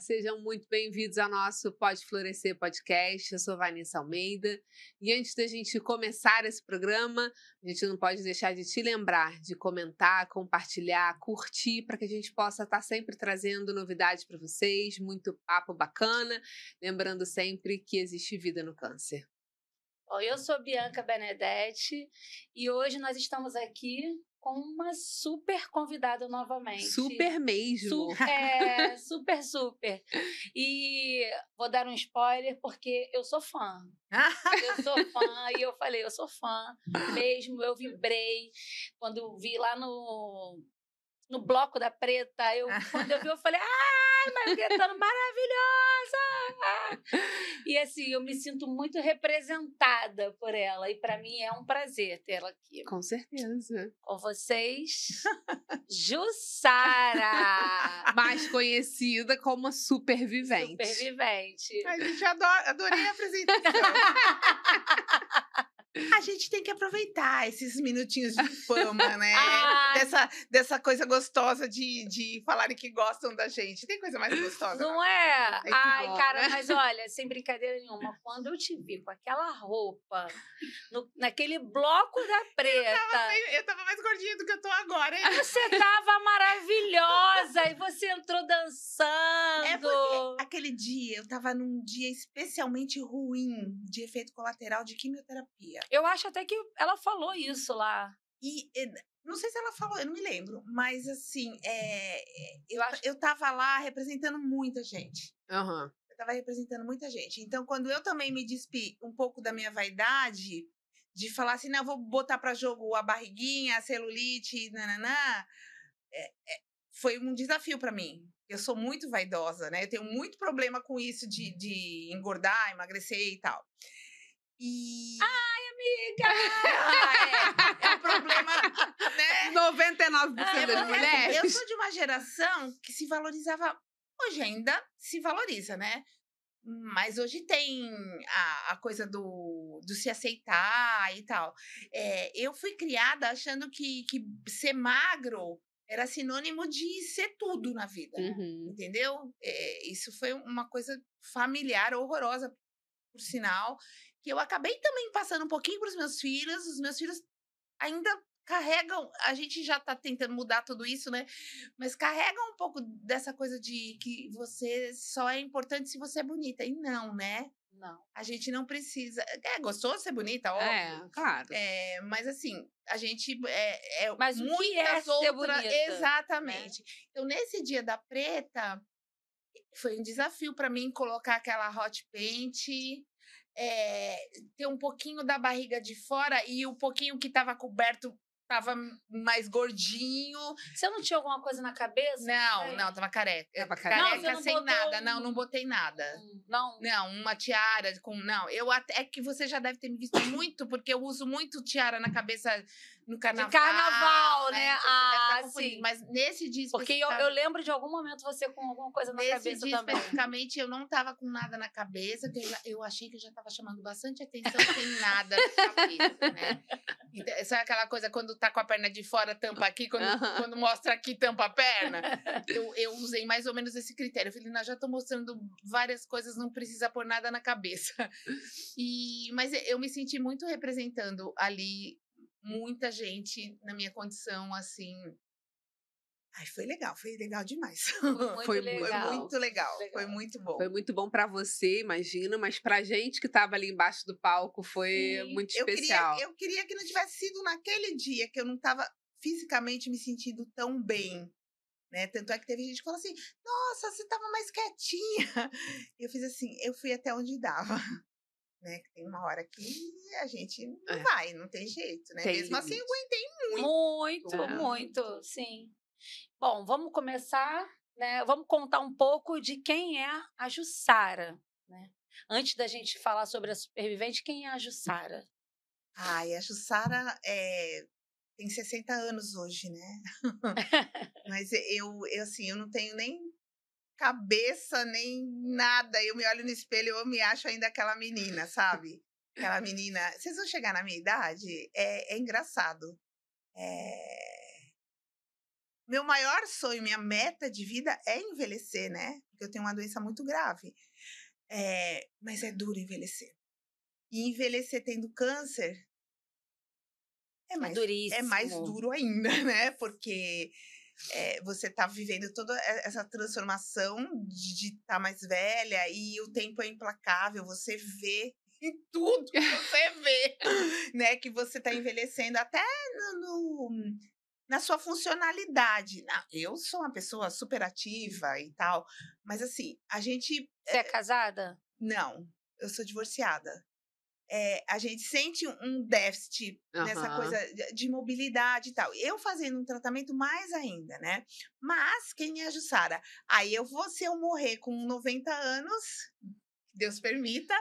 sejam muito bem-vindos ao nosso Pode Florescer podcast. Eu sou Vanessa Almeida e antes da gente começar esse programa, a gente não pode deixar de te lembrar de comentar, compartilhar, curtir, para que a gente possa estar sempre trazendo novidades para vocês, muito papo bacana, lembrando sempre que existe vida no câncer. Bom, eu sou Bianca Benedetti e hoje nós estamos aqui com uma super convidada novamente. Super mesmo. Super. E vou dar um spoiler porque eu sou fã. Eu sou fã e eu falei, eu sou fã mesmo, eu vibrei. Quando vi lá no Bloco da Preta, quando eu vi, eu falei, mas gritando maravilhosa! E assim, eu me sinto muito representada por ela. E para mim é um prazer tê-la aqui. Com certeza. Com vocês, Jussara! Mais conhecida como a Supervivente. Supervivente. A gente adorei a apresentação. A gente tem que aproveitar esses minutinhos de fama, né? Dessa coisa gostosa de falarem que gostam da gente. Tem coisa mais gostosa? Não é? Ai, bom, cara, né? mas olha, sem brincadeira nenhuma, quando eu te vi com aquela roupa, naquele Bloco da Preta... Eu tava mais gordinha do que eu tô agora, hein? Você tava maravilhosa e você entrou dançando. É porque aquele dia, eu tava num dia especialmente ruim de efeito colateral de quimioterapia. Eu acho até que ela falou isso lá. E não sei se ela falou, eu não me lembro, mas assim, eu tava lá representando muita gente. Uhum. Eu tava representando muita gente. Então, quando eu também me despi um pouco da minha vaidade, de falar assim, não, vou botar pra jogo a barriguinha, a celulite, nananã, foi um desafio pra mim. Eu sou muito vaidosa, né? Eu tenho muito problema com isso de engordar, emagrecer e tal. Ai, amiga! É um problema, né? 99% das Porque mulheres. eu sou de uma geração que se valorizava. Hoje ainda se valoriza, né? Mas hoje tem a coisa do se aceitar e tal. Eu fui criada achando que ser magro era sinônimo de ser tudo na vida. Uhum. Entendeu? Isso foi uma coisa familiar horrorosa, por sinal, que eu acabei também passando um pouquinho para os meus filhos. Os meus filhos ainda carregam, a gente já está tentando mudar tudo isso, né? Mas carregam um pouco dessa coisa de que você só é importante se você é bonita. E não, né? Não. A gente não precisa. É gostoso ser bonita, óbvio. Claro. Mas assim, a gente Mas o que é muitas ser outras. bonita? Exatamente. Né? Então, nesse dia da Preta, foi um desafio para mim colocar aquela hot paint, ter um pouquinho da barriga de fora e o pouquinho que estava coberto estava mais gordinho. Você não tinha alguma coisa na cabeça? Não, tava careca. Tava Careca não sem botou nada. Não botei nada. Não. Não, uma tiara com... Não, é que você já deve ter me visto muito, porque eu uso muito tiara na cabeça no carnaval. De carnaval, né? Então você deve estar confundindo. Sim. Mas nesse dia Porque eu lembro de algum momento você com alguma coisa na nesse cabeça dia também. especificamente, eu não tava com nada na cabeça, que eu achei que eu já tava chamando bastante atenção sem nada na cabeça, né? Então, sabe aquela coisa, quando tá com a perna de fora, tampa aqui, quando mostra aqui, tampa a perna? Eu usei mais ou menos esse critério. Eu falei, não, já tô mostrando várias coisas, não precisa pôr nada na cabeça. Mas eu me senti muito representando ali muita gente na minha condição, assim. Ai, foi legal demais. Foi muito legal. Foi muito bom. Foi muito bom pra você, imagino, mas pra gente que tava ali embaixo do palco foi muito especial. Eu queria que não tivesse sido naquele dia que eu não tava fisicamente me sentindo tão bem, né? Tanto é que teve gente que falou assim, nossa, você tava mais quietinha. Eu fiz assim, eu fui até onde dava. Né? Tem uma hora que a gente não vai, não tem jeito, né? Mesmo assim, eu aguentei muito, sim. Bom, vamos começar, né? Vamos contar um pouco de quem é a Jussara, né? Antes da gente falar sobre a Supervivente, quem é a Jussara? A Jussara tem 60 anos hoje, né? Mas eu não tenho nem cabeça, nem nada. Eu me olho no espelho, eu me acho ainda aquela menina, sabe? Aquela menina... Vocês vão chegar na minha idade? É engraçado. meu maior sonho, minha meta de vida é envelhecer, né? Porque eu tenho uma doença muito grave. Mas é duro envelhecer. E envelhecer tendo câncer é mais duríssimo. duro ainda, né? Porque você tá vivendo toda essa transformação de estar mais velha e o tempo é implacável, você vê em tudo que você vê, né? Que você tá envelhecendo até na sua funcionalidade. Eu sou uma pessoa super ativa e tal, mas assim, a gente... Você é casada? Não, eu sou divorciada. A gente sente um déficit nessa coisa de mobilidade e tal. Eu fazendo um tratamento mais ainda, né? Mas quem é a Jussara? Aí se eu morrer com 90 anos, Deus permita,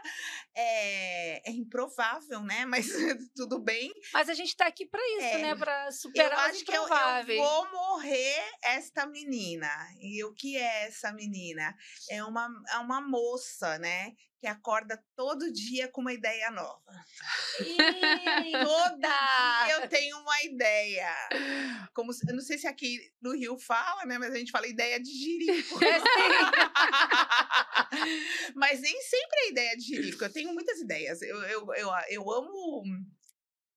é improvável, né? Mas tudo bem. Mas a gente tá aqui para isso, né? Para Eu superar os acho que eu improváveis. vou morrer esta menina. E o que é essa menina? É uma moça, né? Que acorda todo dia com uma ideia nova. Todo dia eu tenho uma ideia. Eu não sei se aqui no Rio fala, né? Mas a gente fala ideia de jirico. Mas nem sempre é ideia de jirico. Eu tenho muitas ideias.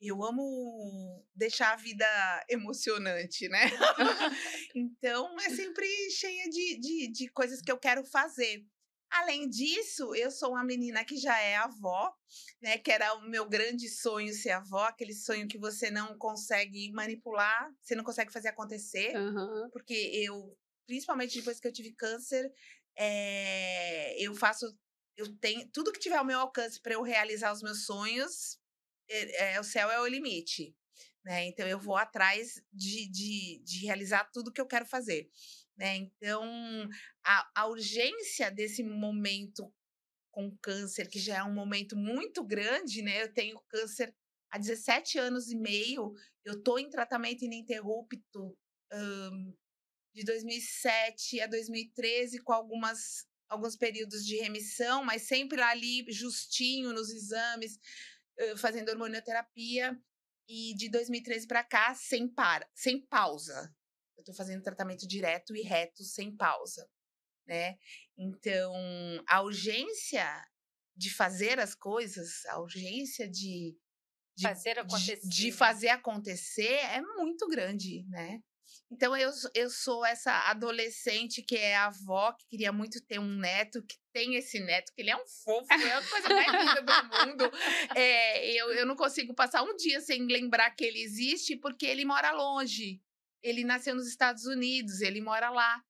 Eu amo deixar a vida emocionante, né? Então, é sempre cheia de coisas que eu quero fazer. Além disso, eu sou uma menina que já é avó, né? Que era o meu grande sonho ser avó, aquele sonho que você não consegue manipular, você não consegue fazer acontecer. Porque principalmente depois que eu tive câncer, eu tenho tudo que tiver ao meu alcance para eu realizar os meus sonhos. O céu é o limite, né? Então eu vou atrás de realizar tudo que eu quero fazer, né? Então a urgência desse momento com câncer, que já é um momento muito grande, né? Eu tenho câncer há 17 anos e meio, eu estou em tratamento ininterrupto de 2007 a 2013, com alguns períodos de remissão, mas sempre ali justinho nos exames, fazendo hormonioterapia, e de 2013 para cá, sem pausa. Eu estou fazendo tratamento direto e reto, sem pausa, né? Então, a urgência de fazer as coisas, a urgência de fazer acontecer é muito grande, né? Então, eu sou essa adolescente que é avó, que queria muito ter um neto, que tem esse neto, que ele é um fofo, é a coisa mais linda do mundo. Eu não consigo passar um dia sem lembrar que ele existe, porque ele mora longe. Ele nasceu nos Estados Unidos, ele mora lá.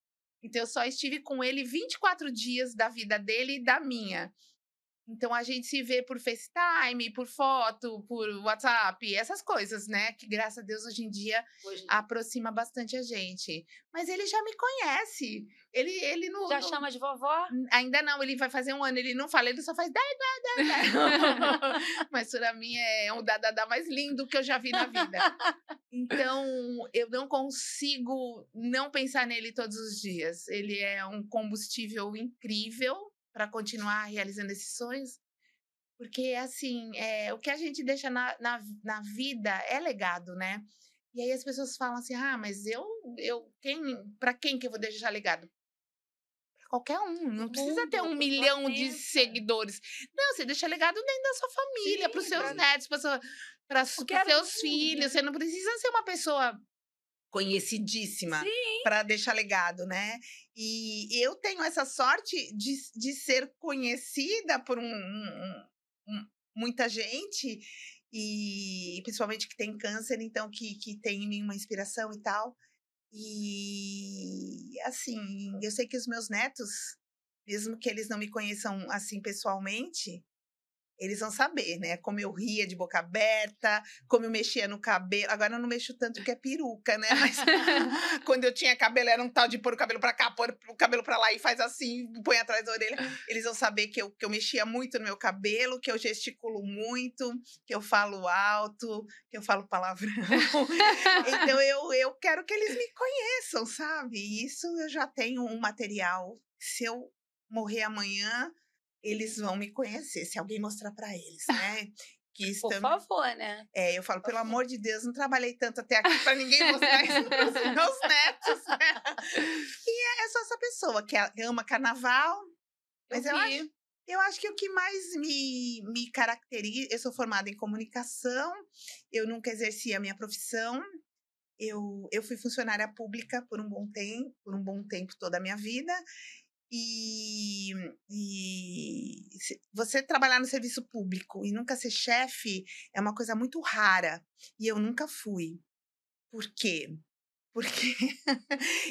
Então, eu só estive com ele 24 dias da vida dele e da minha. Então, a gente se vê por FaceTime, por foto, por WhatsApp, essas coisas, né? Que, graças a Deus, hoje em dia, aproxima bastante a gente. Mas ele já me conhece. Ele não... Já chama de vovó? Ainda não, ele vai fazer 1 ano. Ele não fala, ele só faz... Mas, para mim, é um dadadá mais lindo que eu já vi na vida. Então, eu não consigo não pensar nele todos os dias. Ele é um combustível incrível para continuar realizando esses sonhos, porque, assim, o que a gente deixa na vida é legado, né? E aí as pessoas falam assim, mas para quem que eu vou deixar legado? Para qualquer um, não precisa ter 1 milhão de seguidores. Não, você deixa legado dentro da sua família, para os seus netos, para os seus filhos. Você não precisa ser uma pessoa conhecidíssima para deixar legado, né? E eu tenho essa sorte de ser conhecida por muita gente, e principalmente que tem câncer, então que tem em mim uma inspiração e tal. E assim, eu sei que os meus netos, mesmo que eles não me conheçam assim pessoalmente, eles vão saber, né? Como eu ria de boca aberta, como eu mexia no cabelo. Agora eu não mexo tanto porque é peruca, né? Mas quando eu tinha cabelo, era um tal de pôr o cabelo pra cá, pôr o cabelo pra lá e faz assim, põe atrás da orelha. Eles vão saber que eu mexia muito no meu cabelo, que eu gesticulo muito, que eu falo alto, que eu falo palavrão. Então eu quero que eles me conheçam, sabe? E isso eu já tenho um material. Se eu morrer amanhã, eles vão me conhecer, se alguém mostrar para eles, né? Por favor, né? Eu falo, pelo amor de Deus, não trabalhei tanto até aqui para ninguém mostrar isso para os meus netos, né? E eu sou essa pessoa que ama carnaval, mas eu acho que o que mais me caracteriza... Eu sou formada em comunicação, eu nunca exerci a minha profissão, eu fui funcionária pública por um bom tempo toda a minha vida. E você trabalhar no serviço público e nunca ser chefe é uma coisa muito rara. E eu nunca fui. Por quê? Porque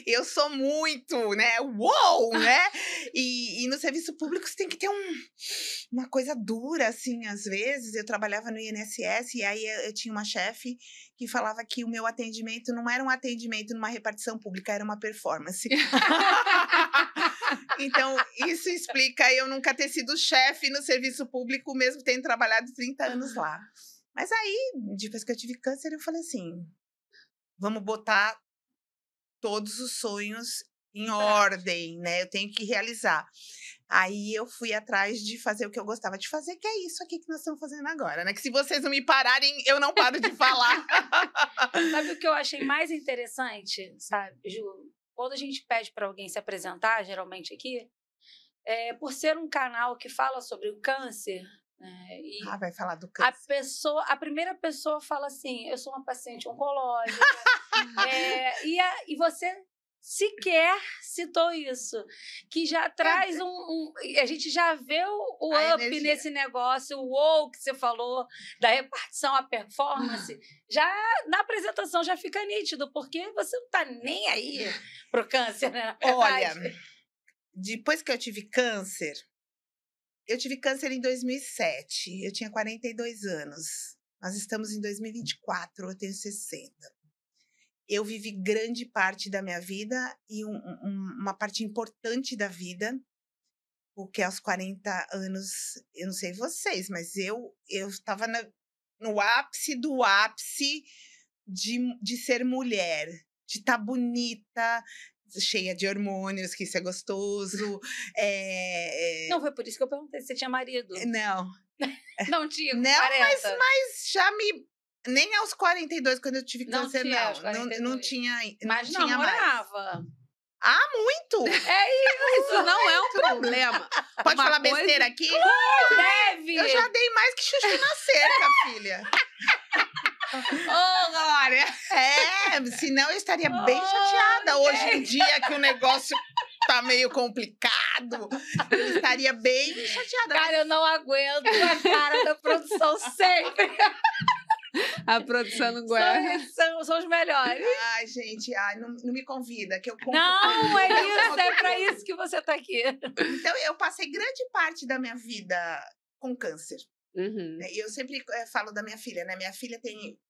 eu sou muito, né? Uou, né? E no serviço público você tem que ter uma coisa dura, assim, às vezes. Eu trabalhava no INSS e aí eu tinha uma chefe que falava que o meu atendimento não era um atendimento numa repartição pública, era uma performance. Então, isso explica eu nunca ter sido chefe no serviço público, mesmo tendo trabalhado 30 anos lá. Mas aí, depois que eu tive câncer, eu falei assim, vamos botar todos os sonhos em ordem, né? Eu tenho que realizar. Aí eu fui atrás de fazer o que eu gostava de fazer, que é isso aqui que nós estamos fazendo agora, né? Que se vocês não me pararem, eu não paro de falar. Sabe o que eu achei mais interessante, sabe, Ju? Quando a gente pede para alguém se apresentar, geralmente aqui, por ser um canal que fala sobre o câncer, vai falar do câncer. A primeira pessoa fala assim, eu sou uma paciente oncológica, e você sequer citou isso, que já traz a gente já vê o up energia nesse negócio, o wow que você falou, da repartição à performance, já na apresentação já fica nítido, porque você não está nem aí pro câncer, né? Olha, depois que eu tive câncer em 2007, eu tinha 42 anos, nós estamos em 2024, eu tenho 60. Eu vivi grande parte da minha vida e uma parte importante da vida, porque aos 40 anos, eu não sei vocês, mas eu estava no ápice do ápice de ser mulher, de estar bonita, cheia de hormônios, que isso é gostoso. Não, foi por isso que eu perguntei se você tinha marido. Não. Não tinha, não, 40. Mas já nem aos 42, quando eu tive câncer, não tinha. Mas não namorava. Muito! Isso não é um problema. Pode falar besteira aqui? Deve! Eu já dei mais que Xuxa na cerca, filha. Glória! Senão eu estaria bem chateada. Hoje em dia que o negócio tá meio complicado, eu estaria bem chateada. Cara, eu não aguento a cara da produção sempre. A produção não aguenta. São os melhores. Ai, gente, não me convida, que eu compro. Não, é isso, é pra isso que você tá aqui. Então, eu passei grande parte da minha vida com câncer. Uhum. E eu sempre falo da minha filha, né? Minha filha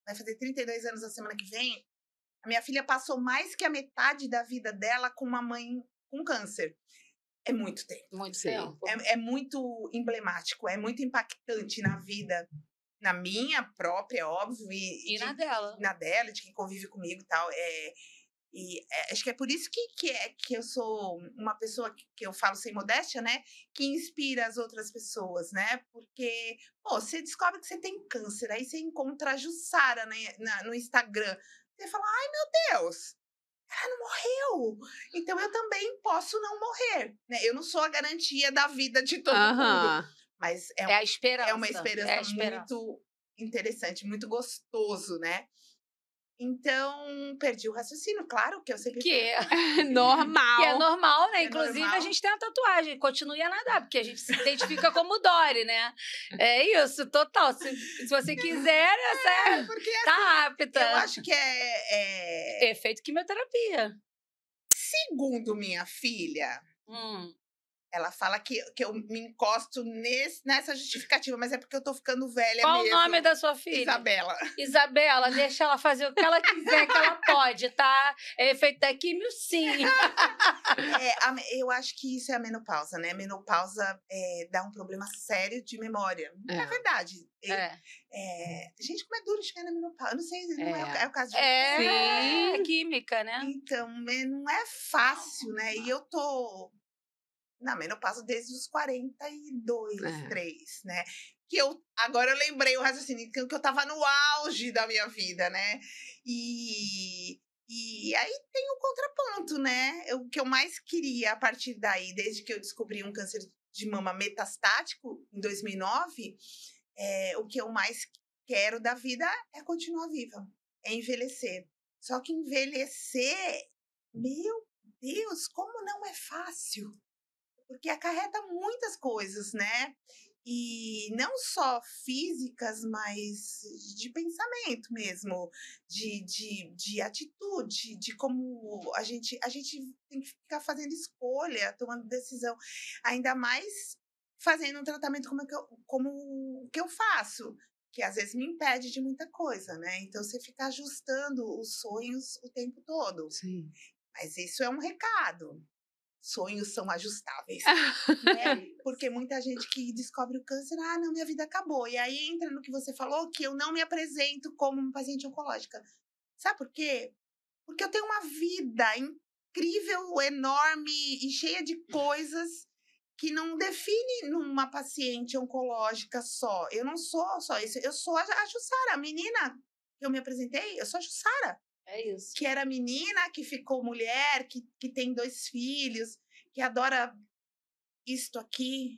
vai fazer 32 anos na semana que vem. A minha filha passou mais que a metade da vida dela com uma mãe com câncer. É muito tempo. Muito tempo. É muito emblemático, é muito impactante na vida. Na minha própria, óbvio. E na dela. Na dela, de quem convive comigo e tal. Acho que é por isso que eu sou uma pessoa que eu falo sem modéstia, né? Que inspira as outras pessoas, né? Porque, você descobre que você tem câncer, aí você encontra a Jussara, né, no Instagram. Você fala, ai, meu Deus, ela não morreu. Então, eu também posso não morrer, né? Eu não sou a garantia da vida de todo mundo. Mas é a esperança. É uma esperança muito interessante, muito gostoso, né? Então, perdi o raciocínio, claro que eu sempre... Que é normal. Que é normal, né? Inclusive, normal. A gente tem a tatuagem, continue a nadar, porque a gente se identifica como Dory, né? É isso, total. Se você quiser, porque, tá apta. Eu acho que é... Efeito quimioterapia. Segundo minha filha... Ela fala que eu me encosto nessa justificativa, mas é porque eu tô ficando velha mesmo. Qual o nome da sua filha? Isabela. Isabela, deixa ela fazer o que ela quiser, que ela pode, tá? É efeito da químio, sim. Eu acho que isso é a menopausa, né? A menopausa dá um problema sério de memória. É verdade. Gente, como é duro chegar na menopausa. Eu não sei, não é o caso de... É química, né? Então, não é fácil, né? E eu tô... na menopausa desde os 42, 3, né? agora eu lembrei o raciocínio, que eu tava no auge da minha vida, né? E aí tem o contraponto, né? O que eu mais queria a partir daí, desde que eu descobri um câncer de mama metastático em 2009, o que eu mais quero da vida é continuar viva, é envelhecer. Só que envelhecer, meu Deus, como não é fácil? Porque acarreta muitas coisas, né? E não só físicas, mas de pensamento mesmo, de atitude, de como a gente tem que ficar fazendo escolha, tomando decisão. Ainda mais fazendo um tratamento como o que eu faço, que às vezes me impede de muita coisa, né? Então você fica ajustando os sonhos o tempo todo. Sim. Mas isso é um recado. Sonhos são ajustáveis, né? Porque muita gente que descobre o câncer, não, minha vida acabou. E aí entra no que você falou, que eu não me apresento como uma paciente oncológica. Sabe por quê? Porque eu tenho uma vida incrível, enorme e cheia de coisas que não define numa paciente oncológica só. Eu não sou só isso. Eu sou a Jussara, a menina que eu me apresentei, eu sou a Jussara. É isso. Que era menina, que ficou mulher, que tem 2 filhos, que adora isto aqui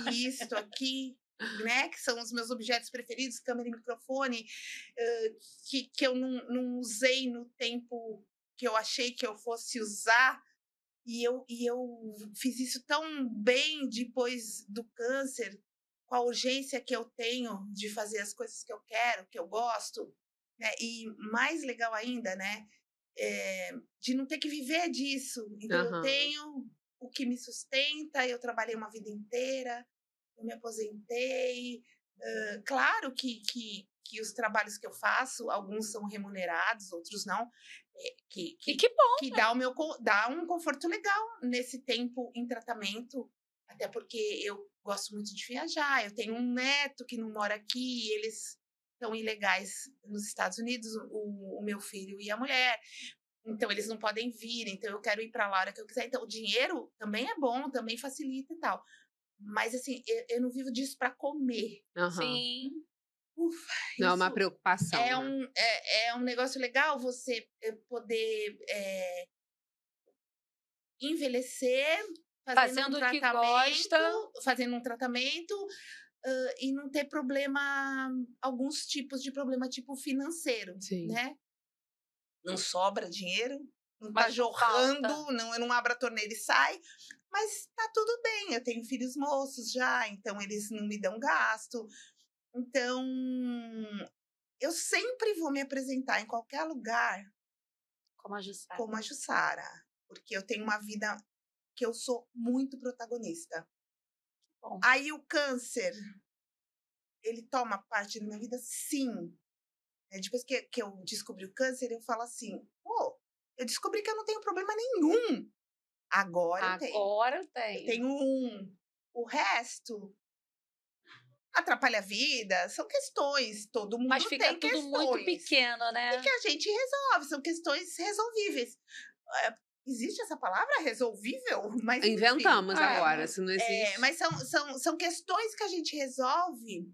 e isto aqui, né? Que são os meus objetos preferidos, câmera e microfone, que eu não usei no tempo que eu achei que eu fosse usar. E eu fiz isso tão bem depois do câncer, com a urgência que eu tenho de fazer as coisas que eu quero, que eu gosto, né? E mais legal ainda, né? De não ter que viver disso. Então, eu tenho o que me sustenta, eu trabalhei uma vida inteira, eu me aposentei. Claro que os trabalhos que eu faço, alguns são remunerados, outros não. E que bom! Que dá um conforto legal nesse tempo em tratamento, até porque eu gosto muito de viajar. Eu tenho um neto que não mora aqui, eles são ilegais nos Estados Unidos, o meu filho e a mulher. Então, eles não podem vir, então eu quero ir para lá a hora que eu quiser. Então, o dinheiro também é bom, também facilita e tal. Mas, assim, eu não vivo disso para comer. Sim. Ufa, não é uma preocupação. É um negócio legal você poder envelhecer fazendo um tratamento, fazendo um tratamento e não ter problema, alguns tipos de problema tipo financeiro, né? Não sobra dinheiro, não tá jorrando, eu não abro a torneira e sai, mas tá tudo bem, eu tenho filhos moços já, então eles não me dão gasto. Então, eu sempre vou me apresentar em qualquer lugar como a Jussara. Como a Jussara, porque eu tenho uma vida que eu sou muito protagonista. Bom. Aí o câncer, ele toma parte da minha vida? Sim. Depois que eu descobri o câncer, eu falo assim, eu descobri que eu não tenho problema nenhum. Agora eu tenho. Eu tenho um. O resto atrapalha a vida, são questões, todo mundo tem questões. Mas fica tudo muito pequeno, né? E que a gente resolve, são questões resolvíveis. Existe essa palavra, resolvível? Mas, inventamos agora, se não existe. Mas são questões que a gente resolve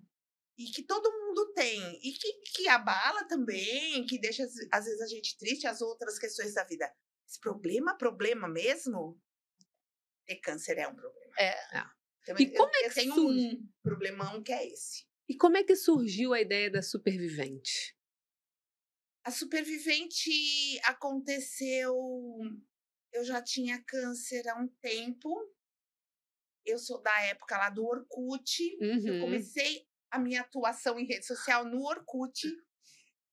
e que todo mundo tem. E que abala também, que deixa, às vezes, a gente triste, as outras questões da vida. Esse problema mesmo, ter câncer é um problema. Então, e como eu tenho um problemão que é esse. E como é que surgiu a ideia da Supervivente? A Supervivente aconteceu... Eu já tinha câncer há um tempo. Eu sou da época lá do Orkut. Eu comecei a minha atuação em rede social no Orkut.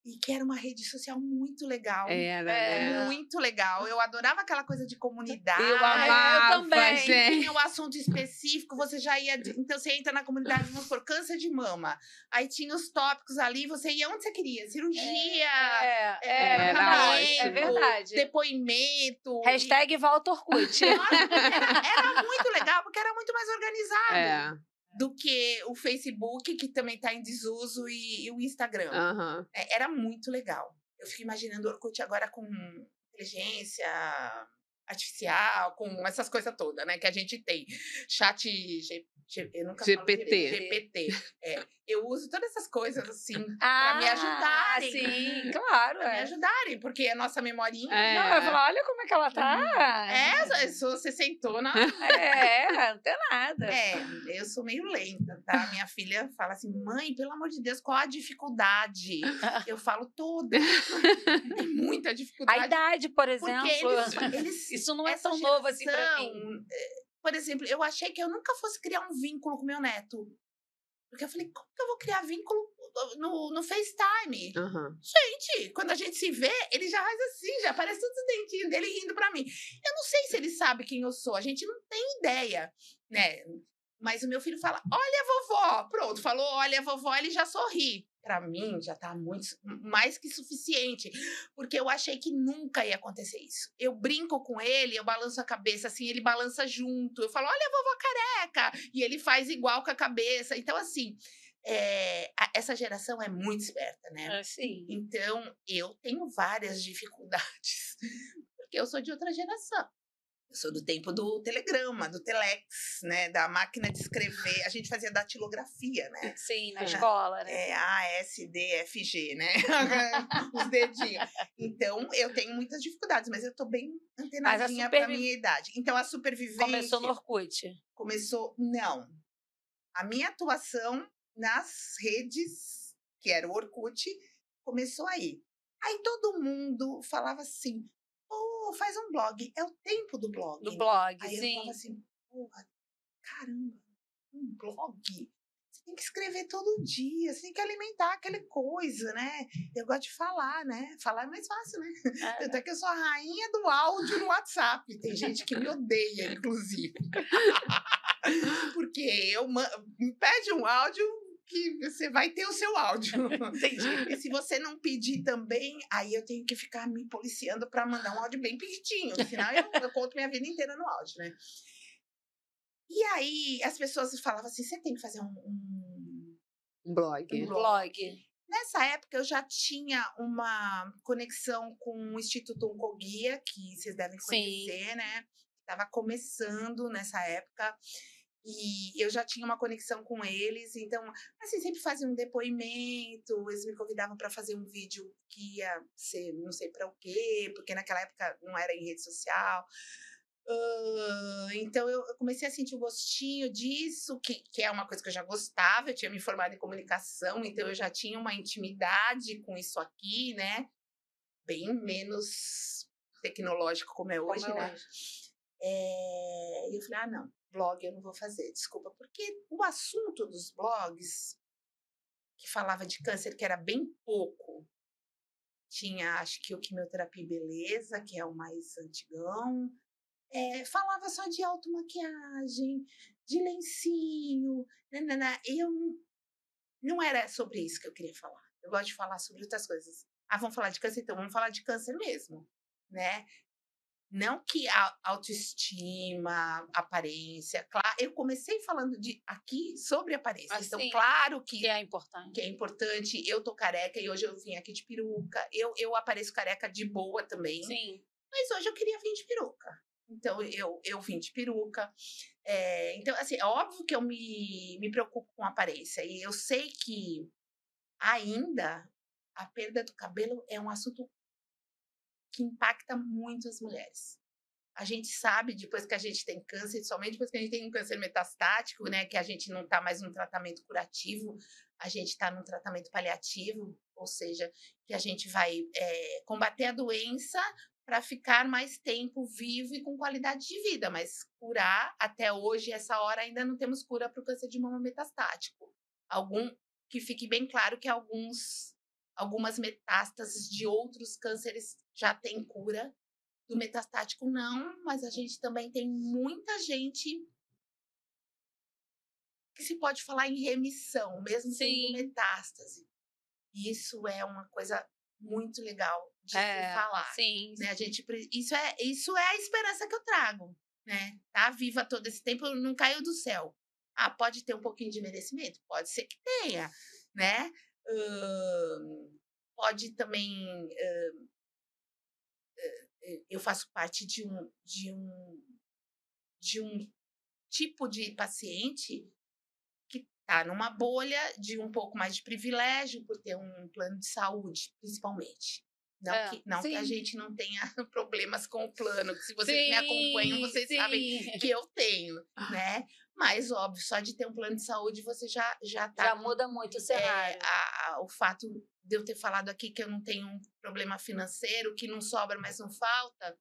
E que era uma rede social muito legal. Era, muito legal. Eu adorava aquela coisa de comunidade. Eu amava, eu também. gente. Tinha um assunto específico, você já ia... Então, você entra na comunidade, vamos por câncer de mama. Aí tinha os tópicos ali, você ia onde você queria. Cirurgia, é verdade. Depoimento. Hashtag volta Orkut. Era muito legal, porque era muito mais organizado. Do que o Facebook, que também está em desuso, e o Instagram. Era muito legal. Eu fico imaginando o Orkut agora com inteligência artificial, com essas coisas todas, né, que a gente tem. Chat eu nunca falo GPT. direito, GPT. Eu uso todas essas coisas, assim, para me ajudarem. Sim, claro. Para me ajudarem, porque a nossa memorinha... Não, eu falo, olha como é que ela tá. Eu sou sessentona. Não tem nada. Eu sou meio lenta, tá? Minha filha fala assim, mãe, pelo amor de Deus, qual a dificuldade? Eu falo toda. Tem muita dificuldade. A idade, por exemplo. Porque eles isso não é tão novo assim pra mim. Por exemplo, eu achei que eu nunca fosse criar um vínculo com meu neto. Porque eu falei, como que eu vou criar vínculo no FaceTime? Uhum. Gente, quando a gente se vê, ele já faz assim, já aparece todos os dentinhos dele rindo pra mim. Eu não sei se ele sabe quem eu sou, a gente não tem ideia, né? Mas o meu filho fala, olha a vovó. Pronto, falou, olha a vovó, ele já sorri. Pra mim, já tá muito, mais que suficiente. Porque eu achei que nunca ia acontecer isso. Eu brinco com ele, eu balanço a cabeça assim, ele balança junto. Eu falo, olha a vovó careca. E ele faz igual com a cabeça. Então, assim, essa geração é muito esperta, né? Sim. Então, eu tenho várias dificuldades. Porque eu sou de outra geração. Eu sou do tempo do telegrama, do telex, né? Da máquina de escrever. A gente fazia datilografia, né? Sim, na escola, né? A, S, D, F, G, né? Os dedinhos. Então, eu tenho muitas dificuldades, mas eu tô bem antenadinha pra minha idade. Então, a supervivência... Começou no Orkut? Não. A minha atuação nas redes, que era o Orkut, começou aí. Aí todo mundo falava assim... faz um blog. É o tempo do blog. Do blog, aí sim. Eu falava assim, porra, caramba, um blog? Você tem que escrever todo dia, você tem que alimentar aquela coisa, né? Eu gosto de falar, né? Falar é mais fácil, né? Tanto é que eu sou a rainha do áudio no WhatsApp. Tem gente que me odeia, inclusive. Porque me pede um áudio... que você vai ter o seu áudio. E se você não pedir também, aí eu tenho que ficar me policiando para mandar um áudio bem pequenininho, senão eu conto minha vida inteira no áudio, né? E aí as pessoas falavam assim, você tem que fazer um blog. Nessa época eu já tinha uma conexão com o Instituto Oncoguia, que vocês devem conhecer, né? Estava começando nessa época. E eu já tinha uma conexão com eles, então, assim, sempre fazia um depoimento, eles me convidavam para fazer um vídeo que ia ser não sei para o quê, porque naquela época não era em rede social. Então, eu comecei a sentir o gostinho disso, que é uma coisa que eu já gostava, eu tinha me formado em comunicação, então eu já tinha uma intimidade com isso aqui, né? Bem menos tecnológico como é hoje, né? E eu falei, não. Blog eu não vou fazer, desculpa, porque o assunto dos blogs que falava de câncer, que era bem pouco, tinha, acho que o Quimioterapia e Beleza, que é o mais antigão, falava só de automaquiagem, de lencinho, eu não era sobre isso que eu queria falar, eu gosto de falar sobre outras coisas. Vamos falar de câncer? Então, vamos falar de câncer mesmo, né? Não que a autoestima, aparência, claro, eu comecei falando aqui sobre aparência, então claro que é importante. Que é importante, eu tô careca e hoje eu vim aqui de peruca, eu apareço careca de boa também, sim. Mas hoje eu queria vir de peruca, então eu vim de peruca, então assim, é óbvio que eu me preocupo com a aparência e eu sei que ainda a perda do cabelo é um assunto que impacta muito as mulheres. A gente sabe, depois que a gente tem câncer, somente depois que a gente tem um câncer metastático, né, que a gente não está mais num tratamento curativo, a gente está num tratamento paliativo, ou seja, que a gente vai combater a doença para ficar mais tempo vivo e com qualidade de vida, mas curar, até hoje, essa hora, ainda não temos cura para o câncer de mama metastático. Que fique bem claro que algumas metástases de outros cânceres já têm cura, do metastático não, mas a gente também tem muita gente que se pode falar em remissão, mesmo tendo metástase. Isso é uma coisa muito legal de se falar. Sim. Né? Isso é a esperança que eu trago, né? Tá viva todo esse tempo, não caiu do céu. Pode ter um pouquinho de merecimento? Pode ser que tenha, né? Pode também eu faço parte de um tipo de paciente que está numa bolha de um pouco mais de privilégio por ter um plano de saúde, principalmente. Não que a gente não tenha problemas com o plano, que se vocês me acompanham, vocês sabem que eu tenho, né? Mas, óbvio, só de ter um plano de saúde, você já tá... Já muda muito o cenário. O fato de eu ter falado aqui que eu não tenho um problema financeiro, que não sobra, mas não falta,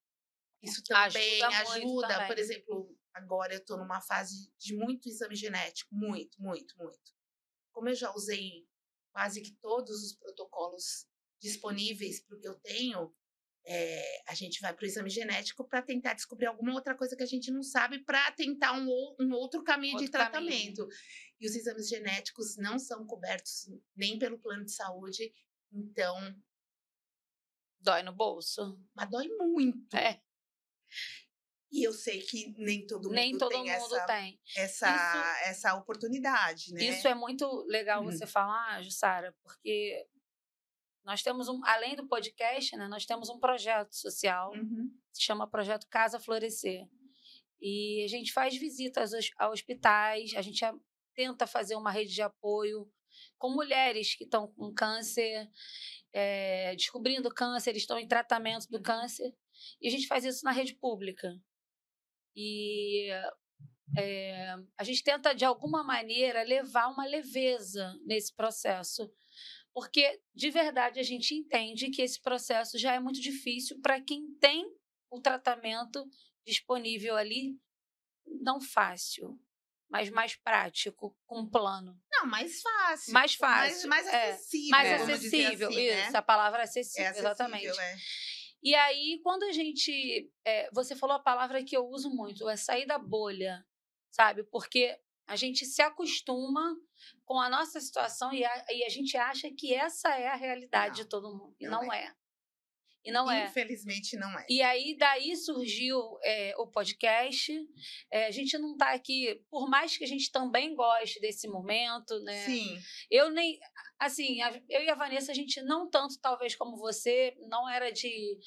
isso também ajuda. Também. Por exemplo, agora eu estou numa fase de muito exame genético, muito. Como eu já usei quase que todos os protocolos disponíveis para o que eu tenho, a gente vai para o exame genético para tentar descobrir alguma outra coisa que a gente não sabe, para tentar um outro caminho de tratamento. E os exames genéticos não são cobertos nem pelo plano de saúde, então... Dói no bolso. Mas dói muito. E eu sei que nem todo mundo tem essa oportunidade, né? Isso é muito legal você falar, Jussara, porque nós temos, além do podcast, né, nós temos um projeto social, que se chama Projeto Casa Florescer. E a gente faz visitas a hospitais, a gente tenta fazer uma rede de apoio com mulheres que estão com câncer, descobrindo câncer, estão em tratamento do câncer, e a gente faz isso na rede pública. E a gente tenta, de alguma maneira, levar uma leveza nesse processo, porque, de verdade, a gente entende que esse processo já é muito difícil para quem tem o tratamento disponível ali, não fácil, mas mais prático, com um plano. Não, mais fácil. Mais fácil. Mais acessível. Mais acessível, assim, isso, né? a palavra acessível, exatamente. E aí, quando a gente... você falou a palavra que eu uso muito, é sair da bolha, sabe? Porque a gente se acostuma com a nossa situação e a gente acha que essa é a realidade de todo mundo. E não é. E não é. Infelizmente, não é. E aí, daí surgiu o podcast. A gente não está aqui, por mais que a gente também goste desse momento, né? Sim. Eu nem... Assim, eu e a Vanessa, a gente não tanto, talvez, como você, não era de...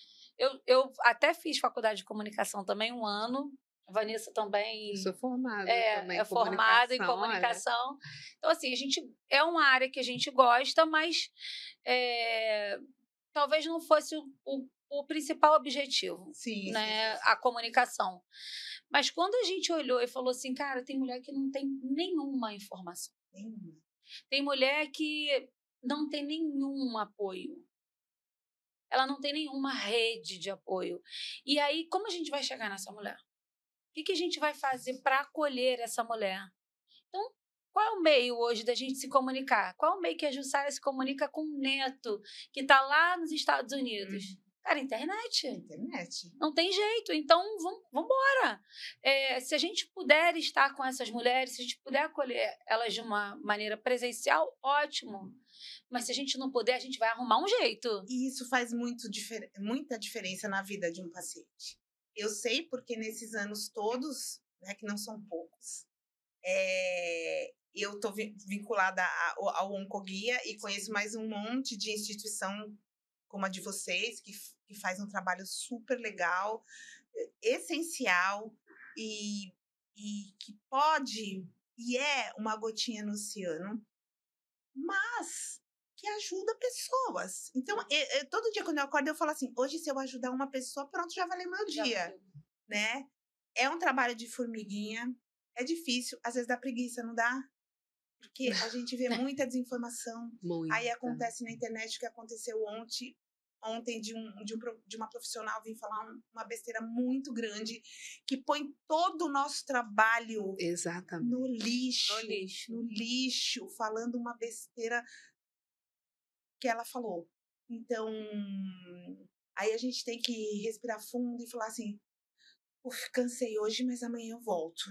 Eu até fiz faculdade de comunicação também 1 ano. A Vanessa também... Eu sou formada também. É formada em comunicação. Então, assim, a gente... É uma área que a gente gosta, mas... talvez não fosse o principal objetivo, sim, né? Sim. A comunicação. Mas quando a gente olhou e falou assim, cara, tem mulher que não tem nenhuma informação. Tem mulher que não tem nenhum apoio. Ela não tem nenhuma rede de apoio. E aí, como a gente vai chegar nessa mulher? O que a gente vai fazer para acolher essa mulher? Então, qual é o meio hoje da gente se comunicar? Qual é o meio que a Jussara se comunica com o neto, que está lá nos Estados Unidos? Cara, internet. Não tem jeito. Então, vamos embora. Se a gente puder estar com essas mulheres, se a gente puder acolher elas de uma maneira presencial, ótimo. Mas se a gente não puder, a gente vai arrumar um jeito. E isso faz muita diferença na vida de um paciente. Eu sei porque nesses anos todos, né, que não são poucos, eu estou vinculada ao Oncoguia e conheço mais um monte de instituição como a de vocês, que faz um trabalho super legal, essencial e que pode e é uma gotinha no oceano, mas que ajuda pessoas. Então, todo dia quando eu acordo, eu falo assim, hoje se eu ajudar uma pessoa, pronto, já valeu meu dia, né? É um trabalho de formiguinha, é difícil, às vezes dá preguiça, não dá? Porque a gente vê muita desinformação. Aí acontece na internet o que aconteceu ontem de uma profissional vir falar uma besteira muito grande que põe todo o nosso trabalho no lixo, falando uma besteira que ela falou. Então, aí a gente tem que respirar fundo e falar assim, cansei hoje, mas amanhã eu volto.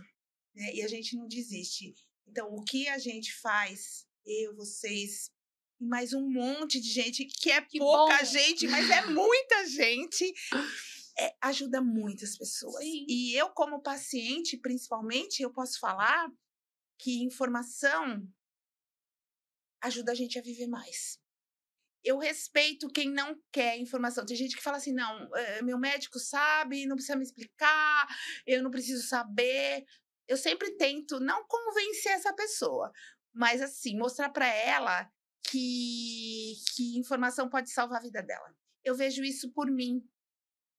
Né? E a gente não desiste. Então, o que a gente faz, eu, vocês, e mais um monte de gente, que é pouca gente, mas é muita gente, ajuda muitas pessoas. Sim. E eu, como paciente, principalmente, eu posso falar que informação ajuda a gente a viver mais. eu respeito quem não quer informação. Tem gente que fala assim, não, meu médico sabe, não precisa me explicar, eu não preciso saber. Eu sempre tento não convencer essa pessoa, mas assim, mostrar para ela que informação pode salvar a vida dela. Eu vejo isso por mim,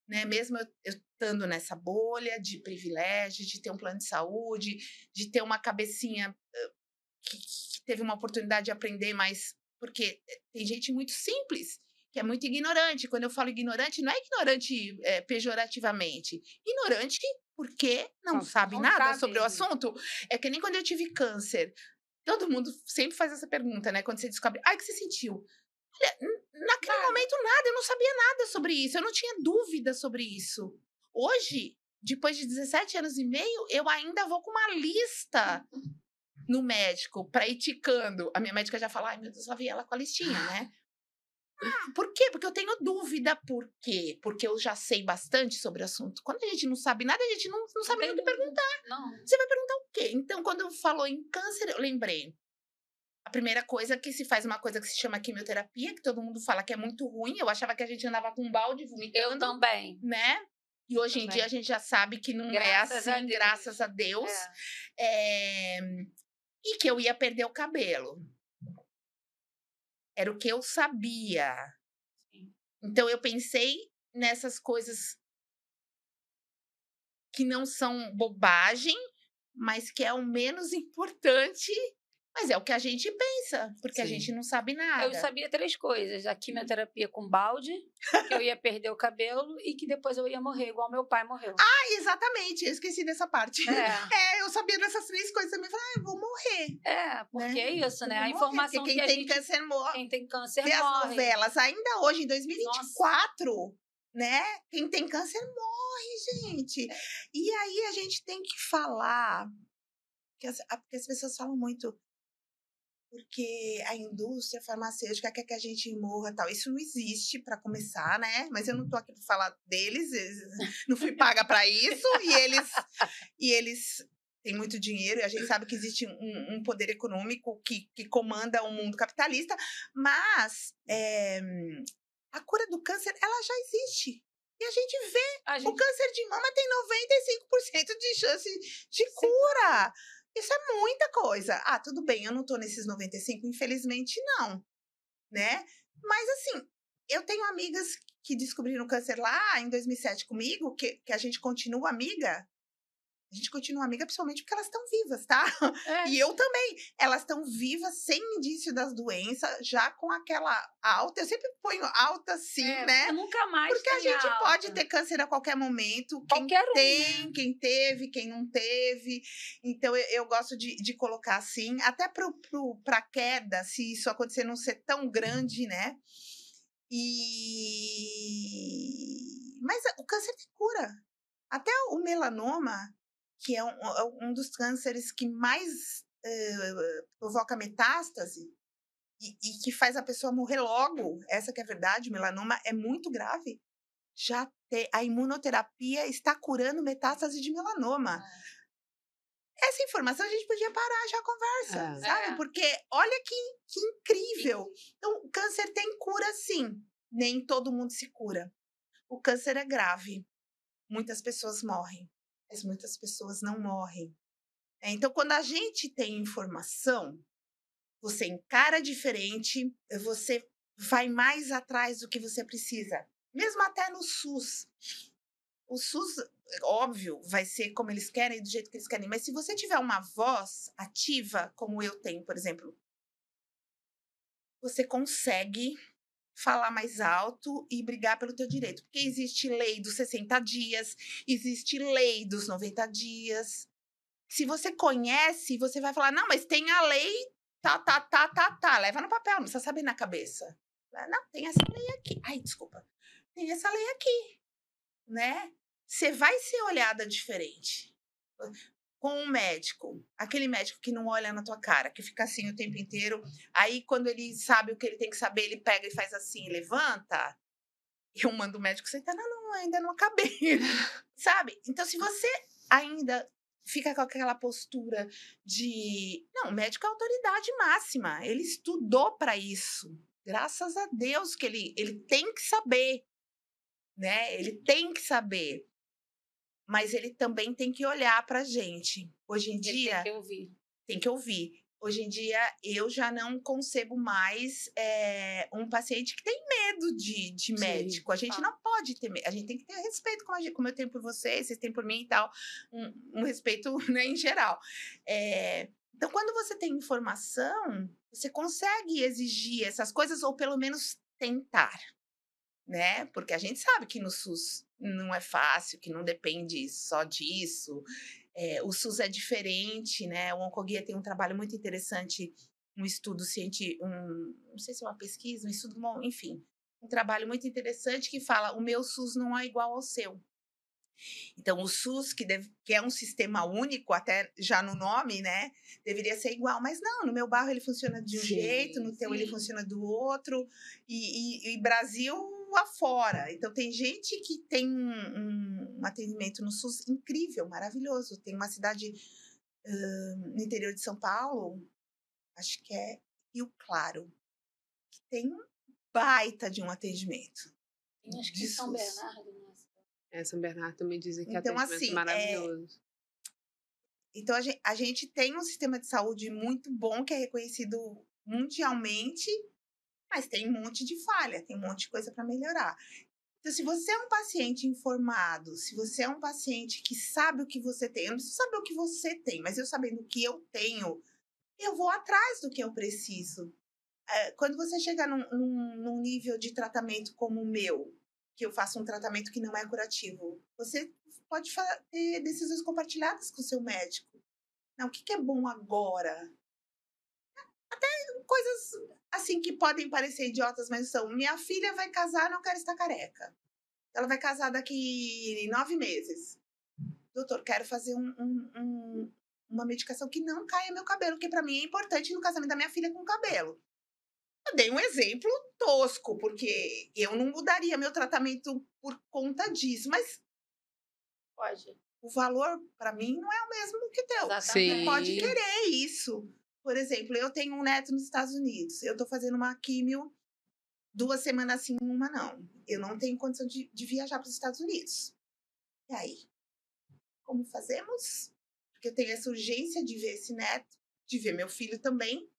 né? Mesmo eu estando nessa bolha de privilégio, de ter um plano de saúde, de ter uma cabecinha que teve uma oportunidade de aprender mais, porque tem gente muito simples, que é muito ignorante. Quando eu falo ignorante, não é ignorante pejorativamente. Ignorante porque não sabe nada sobre o assunto. É que nem quando eu tive câncer. Todo mundo sempre faz essa pergunta, né? Quando você descobre, o que você sentiu? Olha, naquele momento nada, eu não sabia nada sobre isso, eu não tinha dúvida sobre isso. Hoje, depois de 17 anos e meio, eu ainda vou com uma lista no médico para ir ticando. A minha médica já fala, ai meu Deus, lá vem ela com a listinha, né? Por quê? Porque eu tenho dúvida. Por quê? Porque eu já sei bastante sobre o assunto. Quando a gente não sabe nada, a gente não sabe nem o que perguntar. Não. Você vai perguntar o quê? Então, quando falou em câncer, eu lembrei. A primeira coisa que se faz uma coisa que se chama quimioterapia, que todo mundo fala que é muito ruim. Eu achava que a gente andava com um balde vomitando. Eu também. Né? E hoje em dia a gente já sabe que não é assim, graças a Deus. E que eu ia perder o cabelo. Era o que eu sabia. Sim. Então, eu pensei nessas coisas que não são bobagem, mas que é o menos importante. Mas é o que a gente pensa, porque a gente não sabe nada. Eu sabia 3 coisas. A quimioterapia com balde, que eu ia perder o cabelo e que depois eu ia morrer, igual meu pai morreu. Exatamente. Eu esqueci dessa parte. Eu sabia dessas 3 coisas também. Falei, eu vou morrer. Porque é isso, né? A informação que a gente... câncer morre. Quem tem câncer morre. As novelas, ainda hoje, em 2024, nossa, né? Quem tem câncer morre, gente. E aí a gente tem que falar, porque as pessoas falam muito, porque a indústria farmacêutica quer que a gente morra, tal. Isso não existe, para começar, né? Mas eu não tô aqui para falar deles, não fui paga para isso, e eles têm muito dinheiro, e a gente sabe que existe um poder econômico que comanda o mundo capitalista, mas a cura do câncer, ela já existe. E a gente vê, o câncer de mama tem 95% de chance de cura. Isso é muita coisa. Tudo bem, eu não tô nesses 95, infelizmente não, né? Mas assim, eu tenho amigas que descobriram câncer lá em 2007 comigo, que a gente continua amiga. A gente continua amiga principalmente porque elas estão vivas, tá? E eu também. Elas estão vivas, sem indício das doenças, já com aquela alta. Eu sempre ponho alta assim, né? Nunca mais. Porque a gente pode ter câncer a qualquer momento. Quem teve, quem não teve. Então, eu gosto de colocar assim, até pra queda, se isso acontecer, não ser tão grande, né? Mas o câncer tem cura. Até o melanoma, que é um dos cânceres que mais provoca metástase e que faz a pessoa morrer logo, essa que é a verdade, o melanoma é muito grave. A imunoterapia está curando metástase de melanoma. Essa informação a gente podia parar já a conversa, sabe? Porque olha que incrível. Então, o câncer tem cura, sim. Nem todo mundo se cura. O câncer é grave. Muitas pessoas morrem. Mas muitas pessoas não morrem. Então, quando a gente tem informação, você encara diferente, você vai mais atrás do que você precisa. Mesmo até no SUS. O SUS, óbvio, vai ser como eles querem, do jeito que eles querem. Mas se você tiver uma voz ativa, como eu tenho, por exemplo, você consegue falar mais alto e brigar pelo teu direito. Porque existe lei dos 60 dias, existe lei dos 90 dias. Se você conhece, você vai falar, não, mas tem a lei, leva no papel, não precisa saber na cabeça. Não, tem essa lei aqui. Ai, desculpa. Tem essa lei aqui, né? Você vai ser olhada diferente. Com um médico, aquele médico que não olha na tua cara, que fica assim o tempo inteiro, aí quando ele sabe o que ele tem que saber, ele pega e faz assim, levanta, eu mando o médico sentar, não, ainda não acabei, sabe? Então, se você ainda fica com aquela postura de, não, o médico é a autoridade máxima, ele estudou para isso, Graças a Deus que ele tem que saber, né? Ele tem que saber. Mas ele também tem que olhar pra gente. Hoje em dia... Ele tem que ouvir. Tem que ouvir. Hoje em dia, eu já não concebo mais um paciente que tem medo de médico. A gente não pode ter medo. A gente tem que ter respeito, como eu tenho por vocês têm por mim e tal. Um respeito, né, em geral. Então, quando você tem informação, você consegue exigir essas coisas, ou pelo menos tentar, né? Porque a gente sabe que no SUS não é fácil, que não depende só disso. O SUS é diferente, né? O Oncoguia tem um trabalho muito interessante, um estudo científico, não sei se é uma pesquisa, um estudo, enfim, um trabalho muito interessante que fala: o meu SUS não é igual ao seu. Então, o SUS, que é um sistema único, até já no nome, né? Deveria ser igual, mas não, no meu bairro ele funciona de um jeito, no teu ele funciona do outro, e Brasil afora. Então, tem gente que tem um atendimento no SUS incrível, maravilhoso. Tem uma cidade no interior de São Paulo, acho que é Rio Claro, que tem um baita de um atendimento. Acho que São Bernardo, né? São Bernardo também dizem que então, atendimento assim, maravilhoso. Então, a gente tem um sistema de saúde muito bom, que é reconhecido mundialmente, mas tem um monte de falha, tem um monte de coisa para melhorar. Então, se você é um paciente informado, se você é um paciente que sabe o que você tem, eu não preciso saber o que você tem, mas eu sabendo o que eu tenho, eu vou atrás do que eu preciso. Quando você chega num nível de tratamento como o meu, que eu faço um tratamento que não é curativo, você pode ter decisões compartilhadas com o seu médico. Não, o que é bom agora? Até coisas assim que podem parecer idiotas, mas são: minha filha vai casar, não quero estar careca. Ela vai casar daqui 9 meses. Doutor, quero fazer uma medicação que não caia meu cabelo, que para mim é importante no casamento da minha filha com o cabelo. Eu dei um exemplo tosco, porque eu não mudaria meu tratamento por conta disso, mas pode. O valor, para mim, não é o mesmo que o teu. Exatamente. Você pode querer isso. Por exemplo, eu tenho um neto nos Estados Unidos. Eu estou fazendo uma químio 2 semanas sim, uma não. Eu não tenho condição de viajar para os Estados Unidos. E aí? Como fazemos? Porque eu tenho essa urgência de ver esse neto, de ver meu filho também.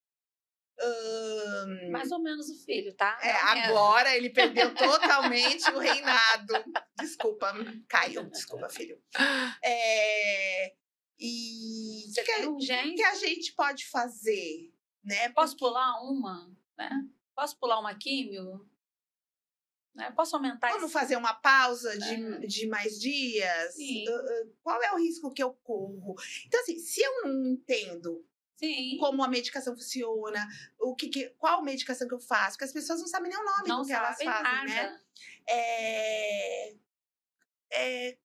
Mais ou menos o filho, tá? Agora ele perdeu totalmente o reinado. Desculpa, Caio. Desculpa, filho. E o que a gente pode fazer? Né? Posso pular uma? Né? Posso pular uma químio? Né? Posso aumentar Vamos fazer uma pausa de mais dias? Qual é o risco que eu corro? Então, assim, se eu não entendo como a medicação funciona, qual medicação que eu faço, porque as pessoas não sabem nem o nome do que elas fazem, nada. Né?